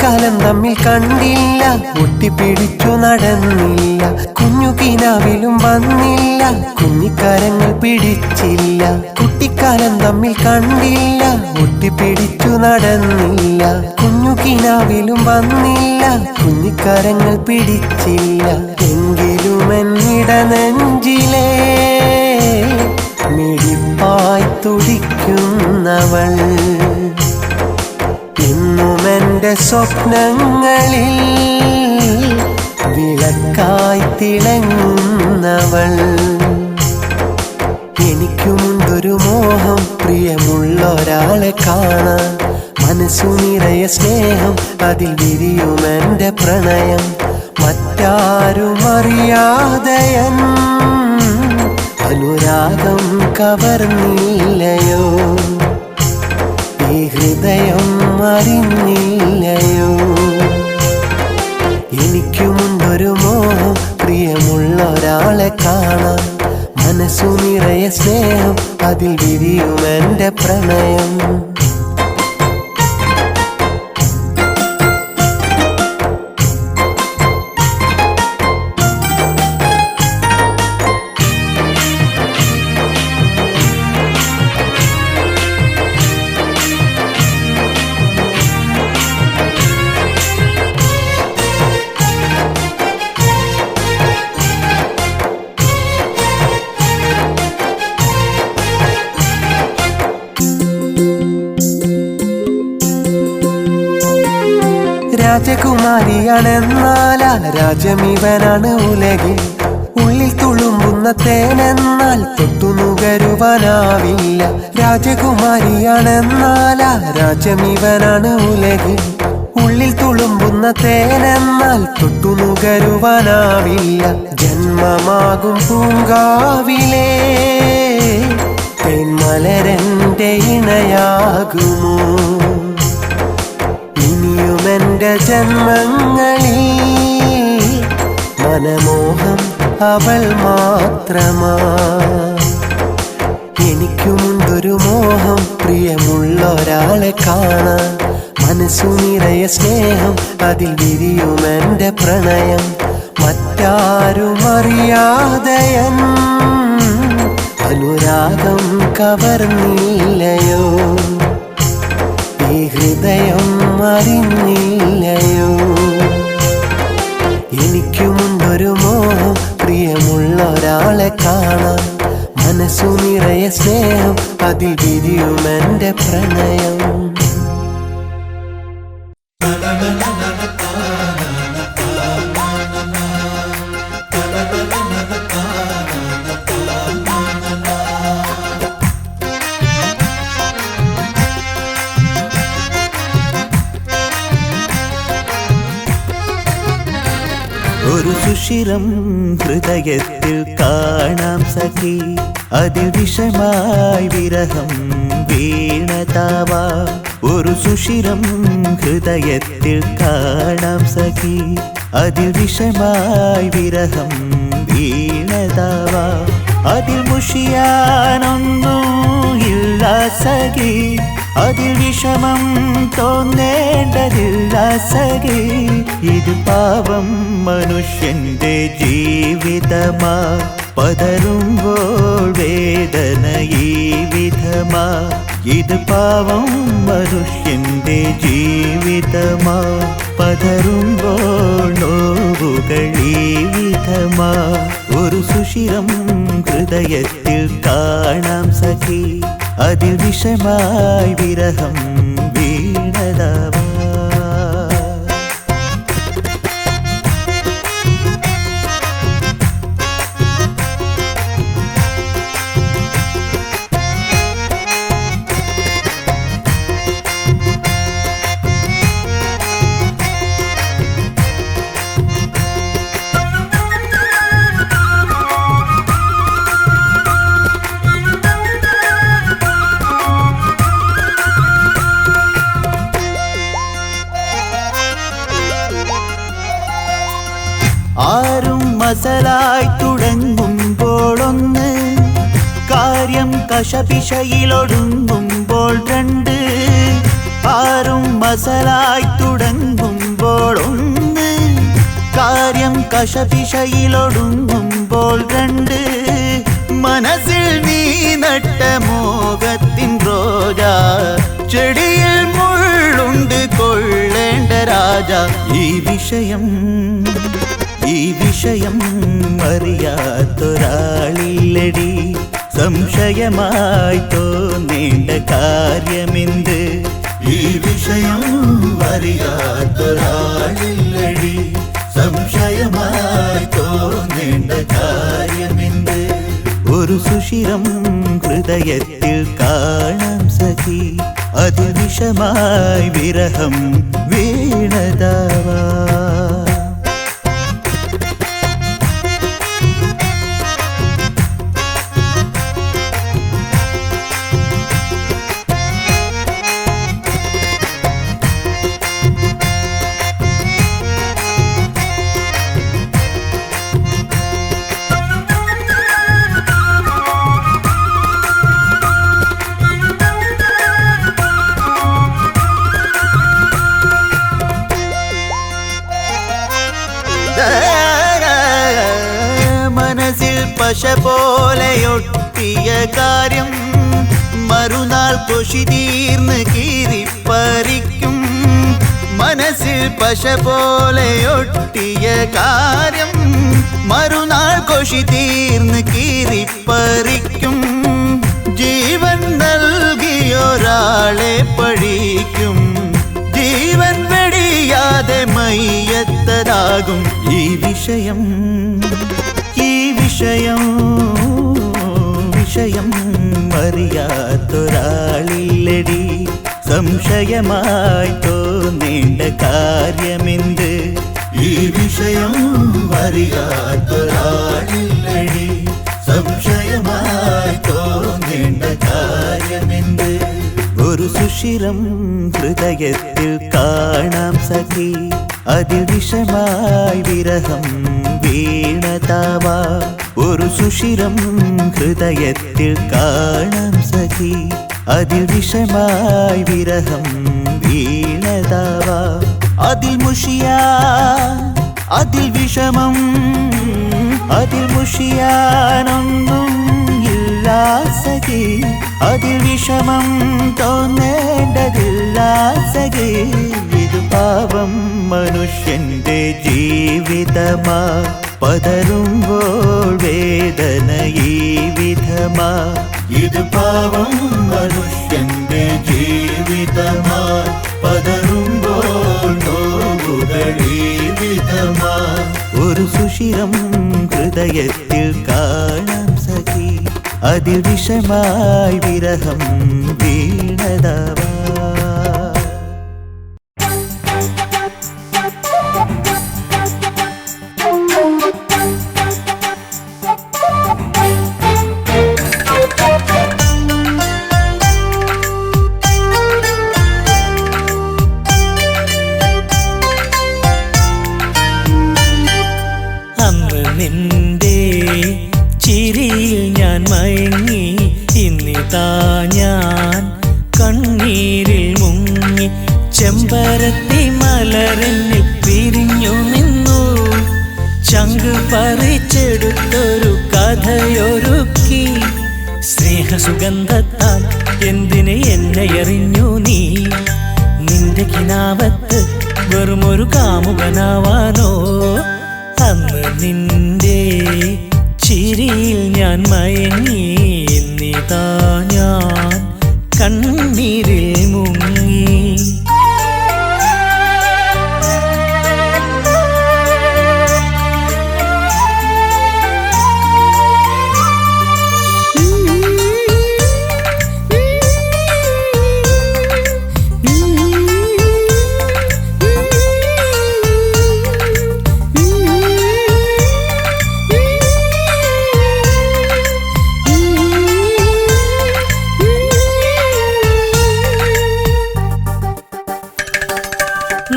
Speaker 5: കാലം തമ്മിൽ കണ്ടില്ല ഒട്ടിപ്പിടിച്ചു നടന്നില്ല കുഞ്ഞു കിനാവിലും വന്നില്ല കുഞ്ഞിക്കാരങ്ങൾ പിടിച്ചില്ല കുട്ടിക്കാലം തമ്മിൽ കണ്ടില്ല ഒട്ടിപ്പിടിച്ചു നടന്നില്ല കുഞ്ഞു കിനാവിലും വന്നില്ല കുഞ്ഞിക്കാരങ്ങൾ പിടിച്ചില്ല എങ്കിലും എന്നിട നെഞ്ചിലേ മിടിപ്പായി തുടിക്കുന്നവൾ ഇന്നും എൻ്റെ സ്വപ്നങ്ങളിൽ വിളക്കായി തിളങ്ങുന്നവൾ എനിക്കുമുണ്ടൊരു മോഹം പ്രിയമുള്ള ഒരാളെ കാണാൻ മനസ്സു നിറയെ സ്നേഹം അതിൽ വിരിയും എൻ്റെ പ്രണയം മറ്റാരും അറിയാതെ അനുരാഗം കവർന്നില്ലയോ ഈ ഹൃദയം അറിഞ്ഞില്ലയോ എനിക്കുമുണ്ടൊരു മോഹം പ്രിയമുള്ള ഒരാളെ കാണാൻ മനസ്സു നിറയെ സ്നേഹം അതിൽ വിരിയും എൻ്റെ പ്രണയം രാജകുമാരിയാണെന്നാൽ രാജമിവനാണ് ഉലകിൽ ഉള്ളിൽ തുളുമ്പുന്ന തേനെന്നാൽ തൊട്ടുനുകരുവാനാവില്ല രാജകുമാരിയാണെന്നാൽ രാജമിവനാണ് ഉലകിൽ ഉള്ളിൽ തുളുമ്പുന്ന തേനെന്നാൽ തൊട്ടുനുകരുവാനാവില്ല ജന്മമാകും പൂങ്കാവിലേ തേന്മലരൻ്റെ ഇണയാകുമോ ഇനിയുമെൻ്റെ ജന്മങ്ങളിൽ മനമോഹം അവൾ മാത്രമാ എനിക്കുമുണ്ടൊരു മോഹം പ്രിയമുള്ള ഒരാളെ കാണാൻ മനസ്സു നിറയെ സ്നേഹം അതിൽ വിരിയും എൻ്റെ പ്രണയം മറ്റാരും അറിയാതെ അനുരാഗം കവർന്നില്ലയോ ഈ ഹൃദയം അറിഞ്ഞില്ലയോ എനിക്കുമുണ്ടൊരു മോഹം പ്രിയമുള്ള ഒരാളെ കാണാൻ മനസ്സു നിറയെ സ്നേഹം അതിൽ വിരിയും എൻ്റെ പ്രണയം
Speaker 2: ഒരു സുഷിരം ഹൃദയത്തിൽ കാണാം സഖി അതിൽ വിഷമായി വിരഹം വീണതാവാ ഒരു സുഷിരം ഹൃദയത്തിൽ കാണാം സഖി അതിൽ വിഷമായി വിരഹം വീണതാവാ അതിൽ മുഷിയാനൊന്നുമില്ല സഖി അതിൽ വിഷമം തോന്നേണ്ടതില്ല സഖി ഇത് പാവം മനുഷ്യന്റെ ജീവിതമാ പതറുമ്പോൾ വേദന ഈ വിധമാ ഇത് പാവം മനുഷ്യന്റെ ജീവിതമാ പതറുമ്പോൾ നോവുകൾ ഈ വിധമാ ഒരു സുഷിരം ഹൃദയത്തിൽ കാണാം സഖി അതിൽ വിഷമായി വിരഹം വീണതാവാ ആരും മസലായി തുടങ്ങുമ്പോഴൊന്ന് കാര്യം കശപിശയിലൊടുങ്ങുമ്പോൾ രണ്ട് ആരും മസലായി തുടങ്ങുമ്പോഴൊന്ന് കാര്യം കശപിശയിലൊടുങ്ങുമ്പോൾ രണ്ട് മനസ്സിൽ നീ നട്ട മോഹത്തിൻ റോജ ചെടിയിൽ മുള്ളുണ്ട് കൊള്ളേണ്ട രാജ ഈ വിഷയം അറിയാത്തൊരാളില്ലടി സംശയമായി തോന്നേണ്ട കാര്യമെന്ത് ഈ വിഷയം അറിയാത്തൊരാളില്ലടി സംശയമായി തോന്നേണ്ട കാര്യമെന്ത് ഒരു സുഷിരം ഹൃദയത്തിൽ കാണാം സഖി അതിൽ വിഷമായി വിരഹം വീണതാവാ മനസ്സിൽ പശ പോലെയൊട്ടിയ കാര്യം മറുനാൾ കൊശി തീർന്ന് കീറിപ്പറിക്കും മനസ്സിൽ പശ പോലെയൊട്ടിയ കാര്യം മറുനാൾ കൊശി തീർന്ന് കീറിപ്പറിക്കും ജീവൻ നൽകിയൊരാളെ പഴിക്കും ജീവൻ വെടിയാതെ മയ്യത്തതാകും ഈ വിഷയം അറിയാത്തൊരാളില്ലടി സംശയമായി തോന്നേണ്ട കാര്യമെന്ത് ഈ വിഷയം അറിയാത്തൊരാളില്ലടി സംശയമായി തോന്നേണ്ട കാര്യമെന്ത് ഒരു സുഷിരം ഹൃദയത്തിൽ കാണാം സഖി അതിൽ വിഷമായി വിരഹം വീണതാവാ ഒരു സുഷിരം ഹൃദയത്തിൽ കാണാം സഖി അതിൽ വിഷമായി വിരഹം വീണതാവാ അതിൽ മുഷിയാ അതിൽ വിഷമം അതിൽ മുഷിയാനൊന്നും ഇല്ല സഖി അതിൽ വിഷമം തോന്നേണ്ടതില്ല സഖി ഇത് പാവം മനുഷ്യന്റെ ജീവിതമാ പതറുമ്പോൾ വേദന ഈ വിധമാ ഇത് പാവം മനുഷ്യന്റെ ജീവിതമാ പതറുമ്പോൾ നോവുകൾ ഈ വിധമാ ഒരു സുഷിരം ഹൃദയത്തിൽ കാണാം സഖി അതിൽ വിഷമായി വിരഹം വീണതാവാ
Speaker 4: നിന്റെ ചിരിയിൽ ഞാൻ മയങ്ങി ഇന്നിതാ ഞാൻ കണ്ണീരിൽ സ്നേഹസുഗന്ധത്താൽ എന്തിന് എന്നെ എറിഞ്ഞു നീ? നിന്റെ കിനാവത്ത് വെറുമൊരു കാമുകനാവാനോ? അന്ന് നിന്റെ ചിരിയിൽ ഞാൻ മയങ്ങി, എന്നിതാ ഞാൻ കണ്ണീരിൽ മുങ്ങി.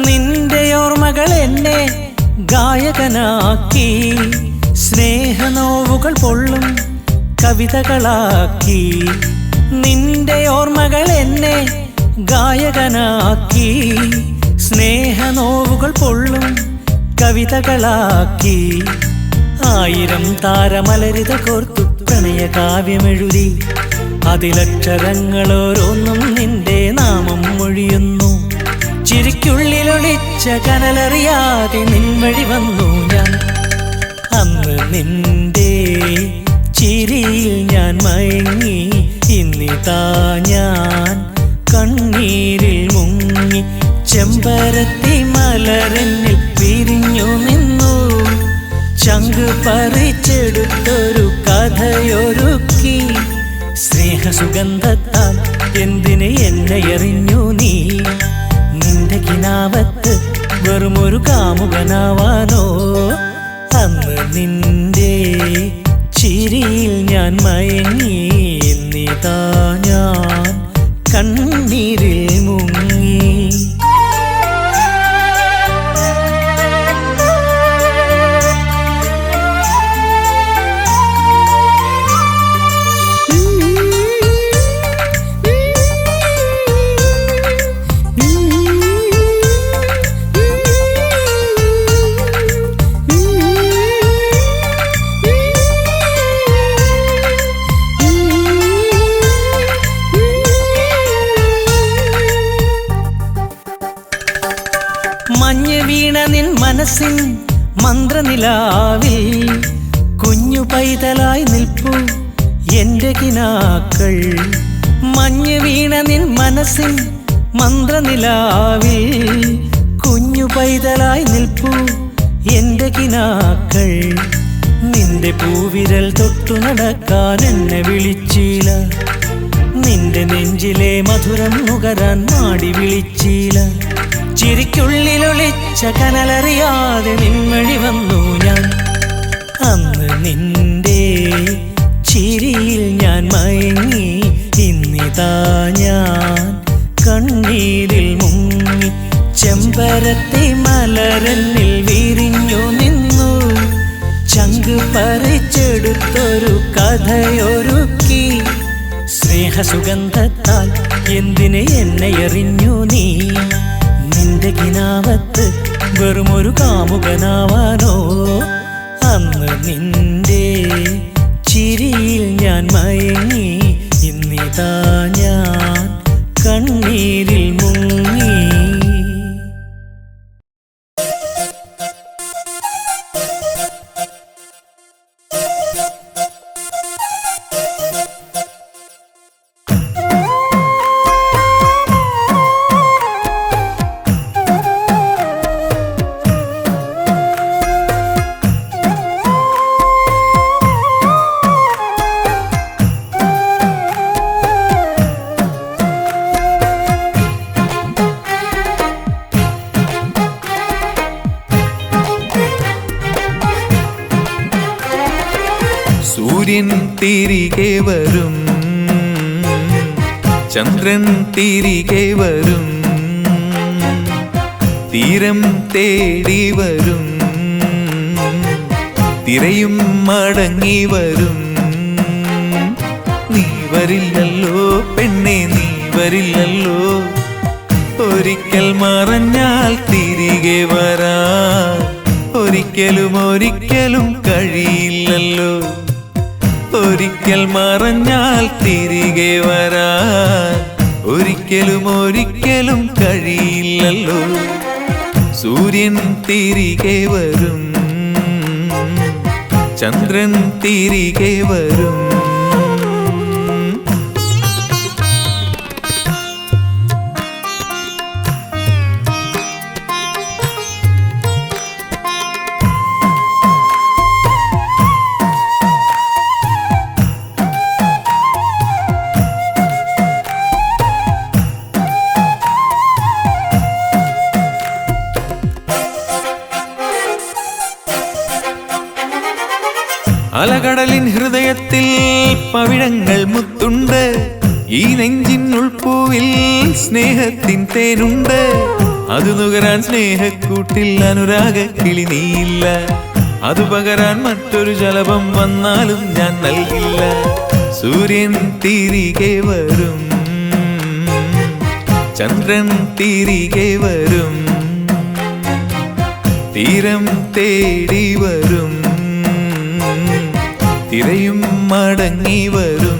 Speaker 4: നിന്റെ ഓർമ്മകൾ എന്നെ ഗായകനാക്കി, സ്നേഹനോവുകൾ പൊള്ളും കവിതകളാക്കി. നിന്റെ ഓർമ്മകൾ എന്നെ ഗായകനാക്കി, സ്നേഹനോവുകൾ പൊള്ളും കവിതകളാക്കി. 1000 താരമലരിത കോർത്തു പ്രണയകാവ്യമെഴുതി, അതിലക്ഷരങ്ങളോരോന്നും നിന്റെ നാമം മൊഴിയുന്നു. ചിരിക്കുള്ളിലൊളിച്ച കനലറിയാതെ നിൻവഴി വന്നു ഞാൻ. അന്ന് നിന്റെ ചിരിയിൽ ഞാൻ മയങ്ങി, ഇന്നിതാ ഞാൻ കണ്ണീരിൽ മുങ്ങി. ചെമ്പരത്തി മലരെന്നിൽ വിരിഞ്ഞു നിന്നു, ചങ്ക് പറിച്ചെടുത്തൊരു കഥയൊരുക്കി. സ്നേഹസുഗന്ധത്താൽ എന്തിന് എന്നെ എറിഞ്ഞു നീ? നിന്റെ കിനാവത്ത് വെറുമൊരു കാമുകനാവാനോ? അന്ന് നിന്റെ ചിരിയിൽ ഞാൻ മയങ്ങി, എന്നിതാ ഞാൻ കണ്ണീരിൽ മുങ്ങി. മഞ്ഞ് വീണ നിൻ മനസ്സിൻ മന്ത്രനിലാവിൽ കുഞ്ഞു പൈതലായി നിൽപ്പു എന്റെ കിനാക്കൾ. മഞ്ഞ് വീണ നിൻ മനസ്സിൻ മന്ത്രനിലാവിൽ കുഞ്ഞു പൈതലായി നിൽപ്പു എന്റെ കിനാക്കൾ. നിന്റെ പൂവിരൽ തൊട്ടു നടക്കാൻ എന്നെ വിളിച്ചില്ല, നിന്റെ നെഞ്ചിലെ മധുരം നുകരാൻ മാടി വിളിച്ചില്ല. ചിരിക്കുള്ളിലൊളിച്ച കനലറിയാതെ നിൻവഴി വന്നു ഞാൻ. അന്ന് നിന്റെ ചിരിയിൽ ഞാൻ മയങ്ങി, ഇന്നിതാ ഞാൻ കണ്ണീരിൽ മുങ്ങി. ചെമ്പരത്തി മലരെന്നിൽ വിരിഞ്ഞു നിന്നു, ചങ്ക് പറിച്ചെടുത്തൊരു കഥയൊരുക്കി. സ്നേഹസുഗന്ധത്താൽ എന്തിന് എന്നെ എറിഞ്ഞു നീ? നിന്റെ കിനാവത്ത് വെറുമൊരു കാമുകനാവാനോ? അന്ന് നിന്റെ ചിരിയിൽ ഞാൻ മയങ്ങി, ഇന്നിതാ ഞാൻ കണ്ണീരിൽ മുങ്ങി.
Speaker 2: സൂര്യൻ തിരികെ വരും, ചന്ദ്രൻ തിരികെ വരും, തീരം തേടി വരും, തിരയും മടങ്ങി വരും. നീ വരില്ലല്ലോ പെണ്ണെ, നീ വരില്ലല്ലോ. ഒരിക്കൽ മറഞ്ഞാൽ തിരികെ വരാൻ ഒരിക്കലും ഒരിക്കലും കഴിയില്ലല്ലോ. ഒരിക്കൽ മറഞ്ഞാൽ തിരികെ വരാൻ ഒരിക്കലും ഒരിക്കലും കഴിയില്ലല്ലോ. സൂര്യൻ തിരികെ വരും, ചന്ദ്രൻ തിരികെ വരും. അലകടലിൻ ഹൃദയത്തിൽ പവിഴങ്ങൾ മുത്തുണ്ട്, ഈ നെഞ്ചിൻ ഉൾപ്പൂവിൽ സ്നേഹത്തിൻ തേനുണ്ട്. അത് നുകരാൻ സ്നേഹക്കൂട്ടിൽ അനുരാഗ കിളി നീയില്ല, അത് പകരാൻ മറ്റൊരു ജലപം വന്നാലും ഞാൻ നൽകില്ല. സൂര്യൻ തിരികെ വരും, ചന്ദ്രൻ തിരികെ വരും, തീരം തേടി വരും, തിരയും മടങ്ങി വരും.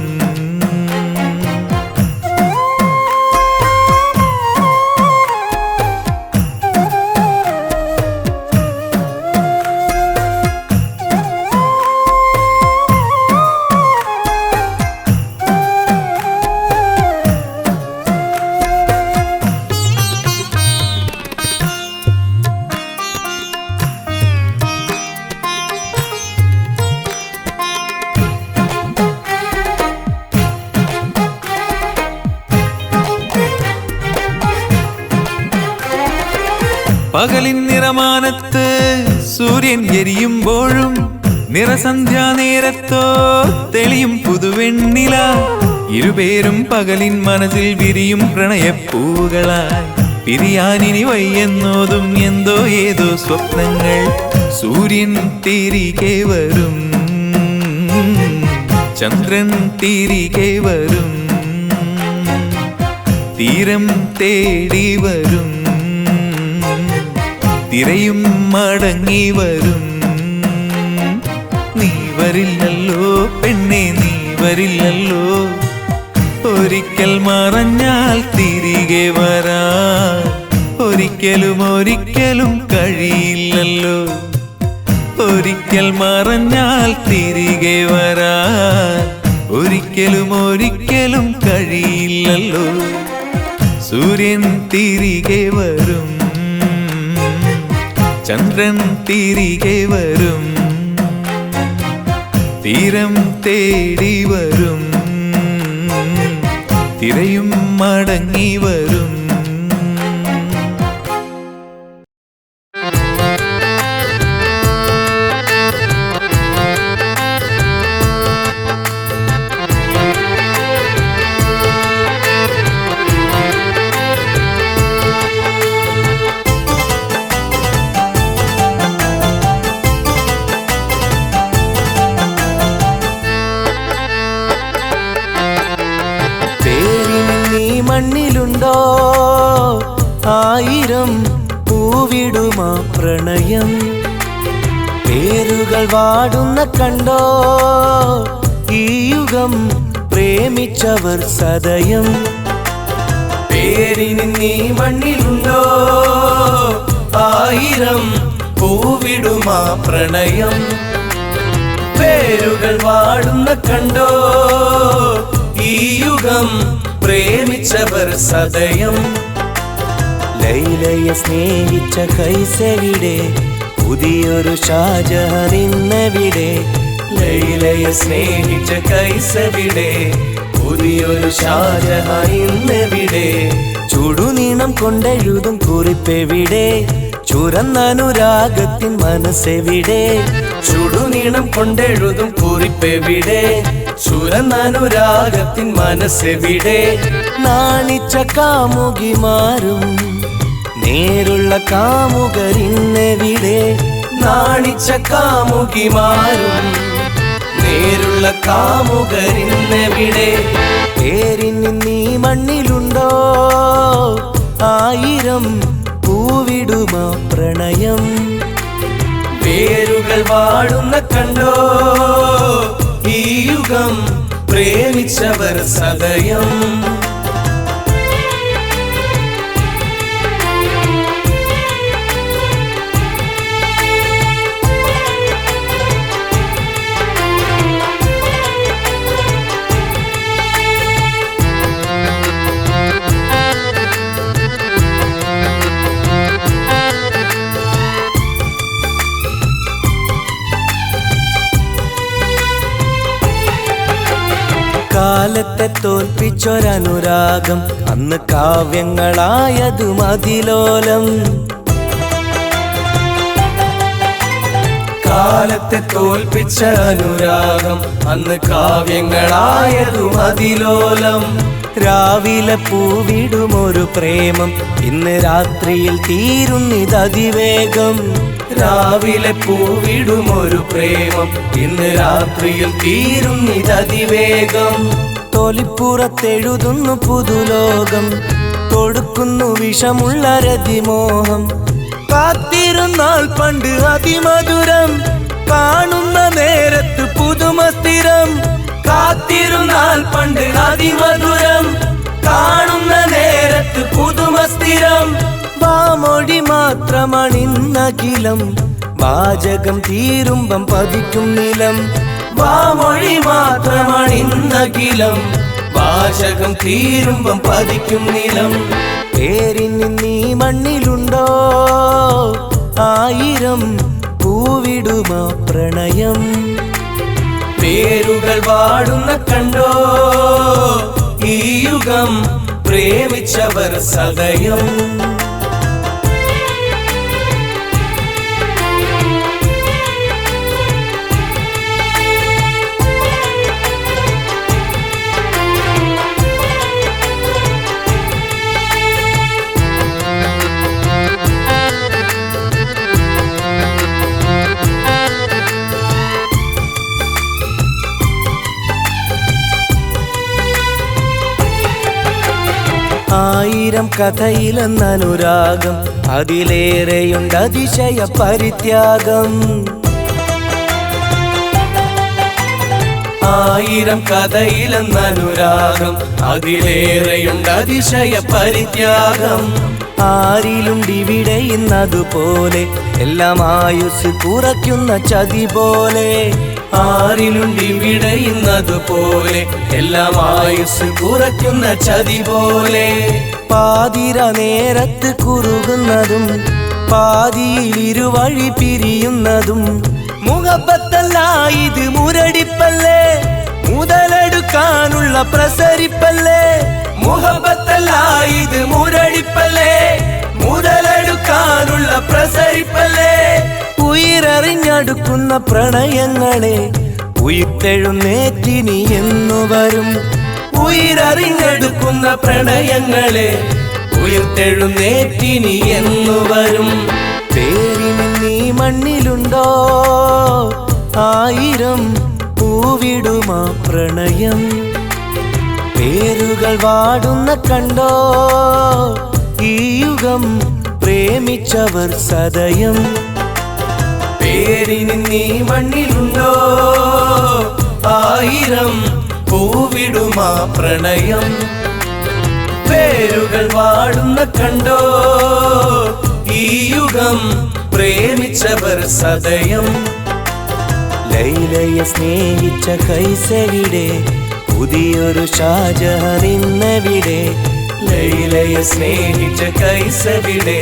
Speaker 2: പകലിൻ നിറമാനത്ത് സൂര്യൻ എരിയുമ്പോഴും നിറസന്ധ്യാനേരത്തോ തെളിയും പുതുവെണ്ണില. ഇരുപേരും പകലിൻ മനസ്സിൽ വിരിയും പ്രണയപ്പൂകളായി. പിരിയാനിനി വയ്യെന്നോതും എന്തോ ഏതോ സ്വപ്നങ്ങൾ. സൂര്യൻ തിരികെ വരും, ചന്ദ്രൻ തിരികെ വരും, തീരം തേടി വരും, തിരയും മടങ്ങി വരും. നീ വരില്ലല്ലോ പെണ്ണെ, നീ വരില്ലല്ലോ. ഒരിക്കൽ മറഞ്ഞാൽ തിരികെ വരാൻ ഒരിക്കലും ഒരിക്കലും കഴിയില്ലല്ലോ. ഒരിക്കൽ മറഞ്ഞാൽ തിരികെ വരാൻ ഒരിക്കലും ഒരിക്കലും കഴിയില്ലല്ലോ. സൂര്യൻ തിരികെ വരും, ചന്ദ്രൻ തിരികെ വരും, തീരം തേടി വരും, തിരയും മടങ്ങി വരും.
Speaker 5: മണ്ണിലുണ്ടോ ആയിരം പൂവിടുമാ പ്രണയം. പേരുകൾ വാടുന്ന കണ്ടോ ഈ യുഗം പ്രേമിച്ചവർ സദയം. പേരിന് നീ മണ്ണിലുണ്ടോ ആയിരം പൂവിടുമാ പ്രണയം. പേരുകൾ വാടുന്ന കണ്ടോ ഈ യുഗം പ്രേമിച്ചവർ സദയം. ലൈലയെ സ്നേഹിച്ച കൈസവിടെ, പുതിയൊരു ഷാജഹാൻ ഇന്നെവിടെ. ലൈലയെ സ്നേഹിച്ച കൈസവിടെ, പുതിയൊരു ഷാജഹാൻ ഇന്നെവിടെ. ചുടുനീണം കൊണ്ടെഴുതും കുറിപ്പെവിടെ, ചുരന്നനുരാഗത്തിൻ മനസ്സെവിടെ. ചുടുനീണം കൊണ്ടെഴുതും കുറിപ്പെവിടെ, ചുരന്നനുരാഗത്തിൻ മനസ്സെവിടെ. നാണിച്ച കാമുകിമാരും നേരുള്ള കാമുകരിന്നെവിടെ. നാണിച്ച കാമുകിമാരും നേരുള്ള കാമുകരിന്നെവിടെ. പേരിന് നീ മണ്ണിലുണ്ടോ ആയിരം പൂവിടുമാ പ്രണയം. പേരുകൾ വാടുന്ന കണ്ടോ ഈ യുഗം യുഗം പ്രേമിച്ചവർ സദയം. കാലത്തെ തോൽപ്പിച്ചൊരനുരാഗം അന്ന് കാവ്യങ്ങളായതും അതിലോലം. കാലത്തെ തോൽപ്പിച്ച അനുരാഗം അന്ന് കാവ്യങ്ങളായതും അതിലോലം. രാവിലെ പൂവിടുമൊരു പ്രേമം ഇന്ന് രാത്രിയിൽ തീരുന്നിതതിവേഗം. രാവിലെ പൂവിടുമൊരു പ്രേമം ഇന്ന് രാത്രിയിൽ തീരുന്നിതതിവേഗം. തൊലിപ്പുറത്തെഴുതുന്നു പുതുലോകം, കൊടുക്കുന്നു വിഷമുള്ള രതിമോഹം. കാത്തിരുന്നാൾ പണ്ട് അതിമധുരം, കാണുന്ന നേരത്ത് പുതുമസ്ഥിരം. കാത്തിരുന്നാൾ പണ്ട് അതിമധുരം, കാണുന്ന നേരത്ത് പുതുമസ്ഥിരം. വാമൊഴി മാത്രമണിന്നകിലം, വാചകം തീരുമ്പം പതിക്കും നിലം. വാമൊഴി മാത്രമണിന്നകിലം, വാചകം തീരുമ്പം പതിക്കും നിലം. പേരിന് നീ മണ്ണിലുണ്ടോ ആയിരം പൂവിടുമാ പ്രണയം. പേരുകൾ വാടുന്ന കണ്ടോ ഈ യുഗം പ്രേമിച്ചവർ സദയം. ആയിരം കഥയിലെന്നനുരാഗം, അതിലേറെയുണ്ട് അതിശയ പരിത്യാഗം. ആയിരം കഥയിലെന്നനുരാഗം, അതിലേറെയുണ്ട് അതിശയ പരിത്യാഗം. ആരിലുണ്ടിവിടെ ഇന്നതുപോലെ, എല്ലാം ആയുസ് കുറയ്ക്കുന്ന ചതി പോലെ. ആരിലുണ്ടിവിടെ ഇന്നതുപോലെ, എല്ലാം ആയുസ് കുറയ്ക്കുന്ന ചതി പോലെ. പാതിര നേരത്ത് കുറുകുന്നതും പാതിയിൽ ഇരുവഴി പിരിയുന്നതും. മുഹബത്തല്ല ഇത് മുരടിപ്പല്ലേ, മുതലെടുക്കാനുള്ള പ്രസരിപ്പല്ലേ. മുഹബത്തല്ല ഇത് മുരടിപ്പല്ലേ, മുതലെടുക്കാനുള്ള പ്രസരിപ്പല്ലേ. ഉയരറിഞ്ഞടുക്കുന്ന പ്രണയങ്ങളെ ഉയർത്തെഴുന്നേറ്റിനി എന്നു വരും. ഉയരറിഞ്ഞെടുക്കുന്ന പ്രണയങ്ങളെ ഉയർത്തെഴുന്നേറ്റിനി എന്നു വരും. പേരിന് നീ മണ്ണിലുണ്ടോ ആയിരം പൂവിടുമാ പ്രണയം. പേരുകൾ വാടുന്ന കണ്ടോ ഈ യുഗം പ്രേമിച്ചവർ സദയം. പേരിന് നീ മണ്ണിലുണ്ടോ ആയിരം പൂവിടുമാ പ്രണയം. പേരുകൾ വാടുന്ന കണ്ടോ ഈ യുഗം പ്രേമിച്ചവർ സദയം. ലൈലയെ സ്നേഹിച്ച കൈസവിടെ, പുതിയൊരു ഷാജഹാൻ ഇന്നെവിടെ. ലൈലയെ സ്നേഹിച്ച കൈസവിടെ,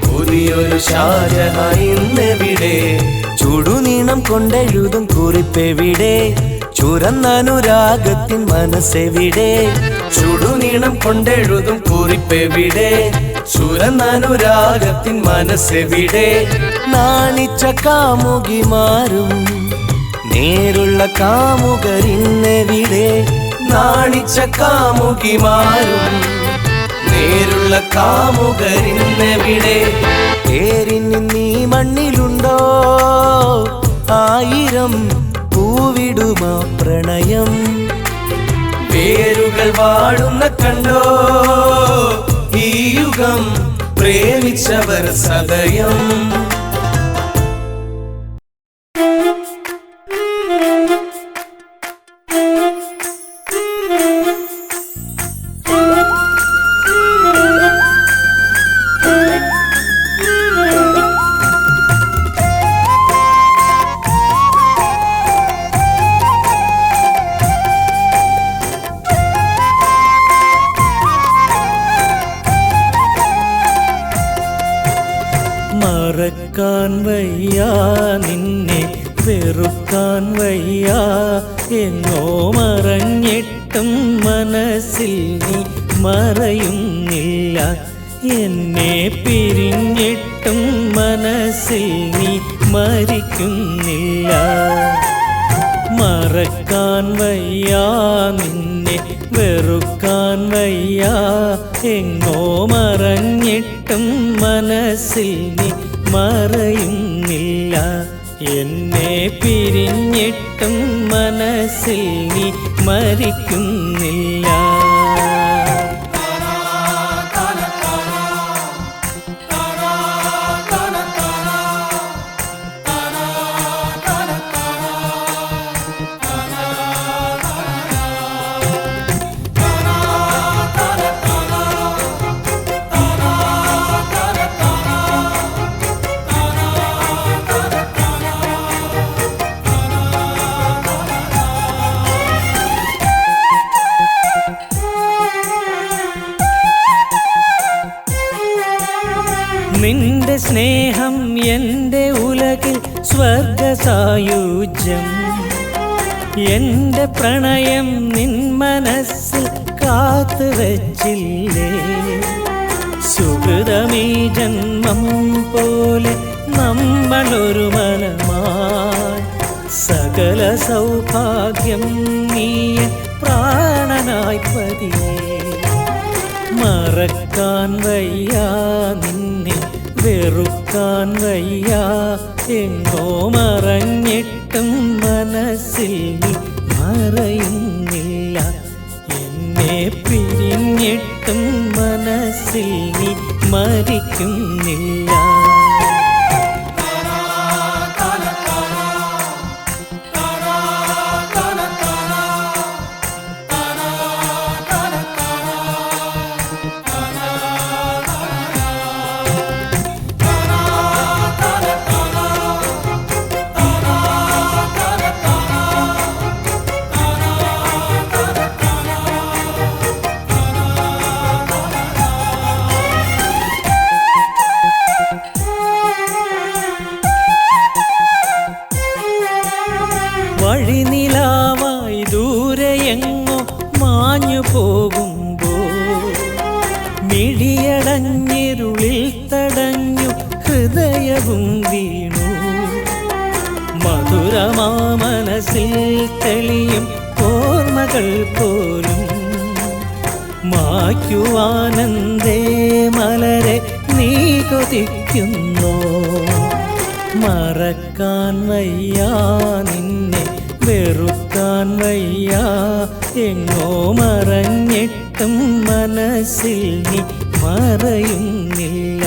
Speaker 5: പുതിയൊരു ഷാജഹാൻ ഇന്നെവിടെ. ചുടുനീണം കൊണ്ടെഴുതും കുറിപ്പെവിടെ, ചുരന്നനുരാഗത്തിൻ മനസ്സെവിടെ. ചുടുനീണം കൊണ്ടെഴുതും കുറിപ്പെവിടെ, ചുരന്നനുരാഗത്തിൻ മനസ്സെവിടെ. നാണിച്ച കാമുകിമാരും നേരുള്ള കാമുകരിന്നെവിടെ. നാണിച്ച കാമുകിമാരും നേരുള്ള കാമുകരിന്നെവിടെ. പേരിന് നീ മണ്ണിലുണ്ടോ ആയിരം പൂവിടുമാ പ്രണയം. പേരുകൾ വാടുന്ന കണ്ടോ ഈ യുഗം പ്രേമിച്ചവർ സദയം.
Speaker 4: എങ്ങോ മറഞ്ഞിട്ടും മനസ്സിൽ നീ മറയുന്നില്ല. എന്നെ പിരിഞ്ഞിട്ടും മനസ്സിൽ നീ മരിക്കുന്നില്ല. മറക്കാൻ വയ്യ നിന്നെ വെറുക്കാൻ വയ്യ, എങ്ങോ മറഞ്ഞിട്ടും മനസ്സിൽ നീ മറയുന്നില്ല. എന്നെ പിരിഞ്ഞിട്ടും മനസ്സിൽ നീ മരിക്കുന്നില്ല. നിന്റെ സ്നേഹം എൻ്റെ ഉലകിൽ സ്വർഗസായുജ്യം. എൻ്റെ പ്രണയം നിൻ മനസ്സിൽ കാത്തുവച്ചില്ലേ. സുഹൃതമീ ജന്മം പോലെ നമ്മളൊരു മനമായി, സകല സൗഭാഗ്യം നീയ പ്രാണനായി പതിയേ. മറക്കാൻ വയ്യ നിന്നെ വെറുക്കാൻ വയ്യ, എങ്ങോ മറഞ്ഞിട്ടും മനസ്സിൽ നീ മറയുന്നില്ല. എന്നെ പിരിഞ്ഞിട്ടും മനസ്സിൽ നീ മരിക്കുന്നില്ല. വഴിനിലാവായി ദൂരെയെങ്ങോ മാഞ്ഞു പോകുമ്പോൾ, മിഴിയടഞ്ഞിരുളിൽ തടഞ്ഞു ഹൃദയവും വീണു. മധുരമാ മനസ്സിൽ തെളിയും ഓർമ്മകൾ പോലും മായ്ക്കുവാനെന്തേ മലരെ നീ കൊതിക്കുന്നോ. മറക്കാൻ വയ്യ നിന്നെ വെറുക്കാൻ വയ്യ, എങ്ങോ മറഞ്ഞിട്ടും മനസ്സിൽ നീ മറയുന്നില്ല.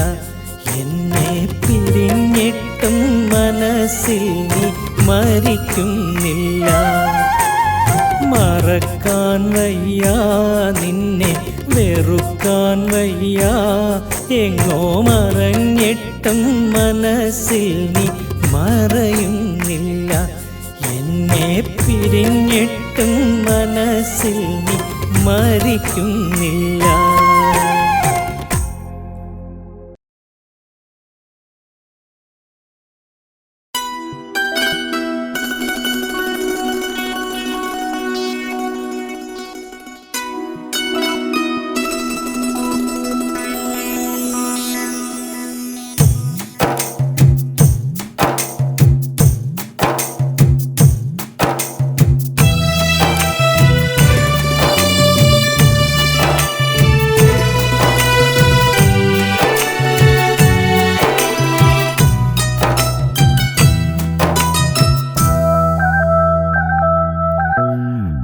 Speaker 4: എന്നെ പിരിഞ്ഞിട്ടും മനസ്സിൽ നീ മരിക്കുന്നില്ല. മറക്കാൻ വയ്യ നിന്നെ വെറുക്കാൻ വയ്യ, എങ്ങോ മറഞ്ഞിട്ടും മനസ്സിൽ നീ മറയുന്നില്ല. എന്നെ പിരിഞ്ഞിട്ടും മനസ്സിൽ നീ മരിക്കുന്നില്ല.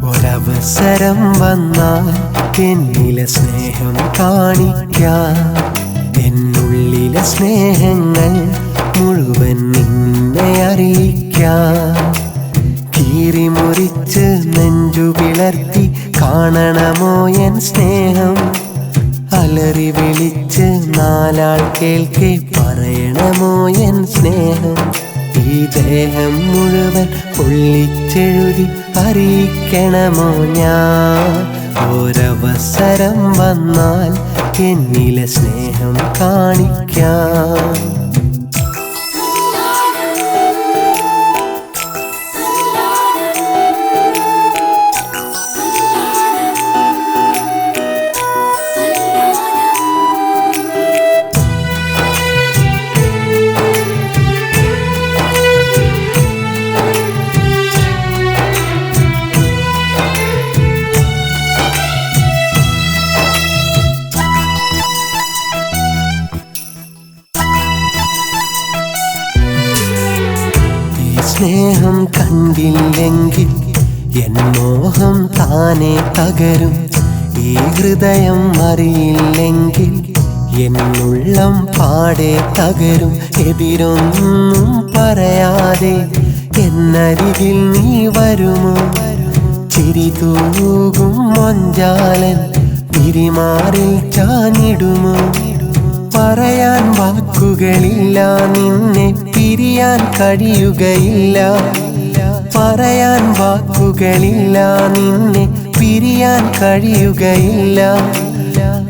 Speaker 5: ഒരവസരം വന്നാൽ എന്നിലെ സ്നേഹം കാണിക്കാൻ, എന്നുള്ളിലെ സ്നേഹങ്ങൾ മുഴുവൻ നിന്നെ അറിയിക്കാൻ. കീറിമുറിച്ച് നെഞ്ചു പിളർത്തി കാണണമോ എൻ സ്നേഹം, അലറി വിളിച്ച് നാലാൾ കേൾക്കെ പറയണമോ എൻ സ്നേഹം. ഈ ദേഹം മുഴുവൻ പൊള്ളിച്ചെഴുതി അറിയിക്കണമോ ഞാൻ. ഒരവസരം വന്നാൽ എന്നിലെ സ്നേഹം കാണിക്കാൻ. കണ്ടില്ലെങ്കിൽ എൻ മോഹം താനെ തകരും. ഈ ഹൃദയം അറിയില്ലെങ്കിൽ എന്നുള്ളം പാടെ തകരും. എതിരൊന്നും പറയാതെ എന്നരികിൽ നീ വരുമോ? ചിരി തൂകും മൊഞ്ചാലൻ പിരിമാറിൽ ചാഞ്ഞിടുമോ? പറയാൻ വാക്കുകളില്ല, നിന്നെ പിരിയാൻ കഴിയുകയില്ല. പറയാൻ വാക്കുകളില്ല, നിന്നെ പിരിയാൻ കഴിയുകയില്ല.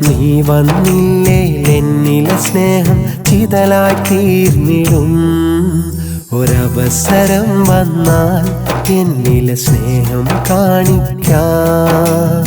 Speaker 5: നീ വന്നില്ലേ എന്നിലെ സ്നേഹം ചിതലായി തീർന്നിടും. ഒരവസരം വന്നാൽ എന്നിലെ സ്നേഹം കാണിക്കാം.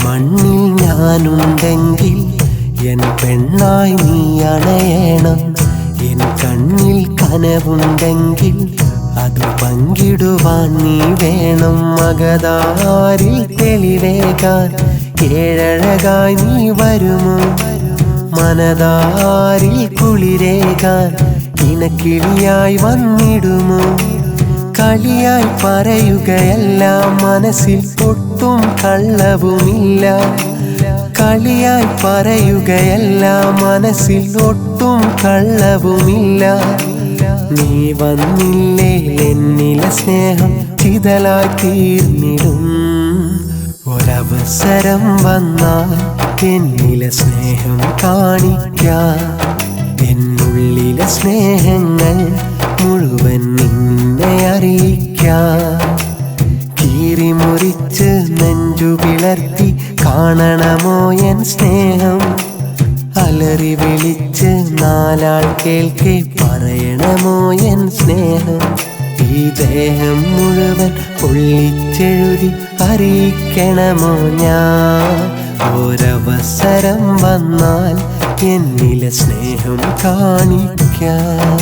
Speaker 5: മണ്ണിൽ ഞാനുണ്ടെങ്കിൽ എൻ പെണ്ണായി നീ അണയണം. എൻ കണ്ണിൽ കനവുണ്ടെങ്കിൽ അത് പങ്കിടുവാൻ നീ വേണം. മകതാരിൽ തെളിവേകാൻ ഏഴഴകായി നീ വരുമോ? മനതാരിൽ കുളിരേകാൻ ഇണക്കിളിയായി വന്നിടുമോ? കളിയായി പറയുകയല്ല, മനസ്സിൽ ഒട്ടും കള്ളവുമില്ല. കളിയായി പറയുകയല്ല, മനസ്സിൽ ഒട്ടും കള്ളവുമില്ല. നീ വന്നില്ലേ എന്നിലെ സ്നേഹം ചിതലായി തീർന്നിടും. ഒരവസരം വന്നാൽ എന്നിലെ സ്നേഹം കാണിക്കാം. എന്നുള്ളിലെ സ്നേഹങ്ങൾ മുഴുവൻ നിന്നെ അറിയിക്കാം. കീറിമുറിച്ച് നെഞ്ചു പിളർത്തി കാണണമോ എൻ സ്നേഹം? അലറി വിളിച്ച് നാലാൾ കേൾക്കെ പറയണമോ എൻ സ്നേഹം? ഈ ദേഹം മുഴുവൻ പൊള്ളിച്ചെഴുതി അറിയിക്കണമോ ഞാൻ? ഒരവസരം വന്നാൽ എന്നിലെ സ്നേഹം കാണിക്കാം.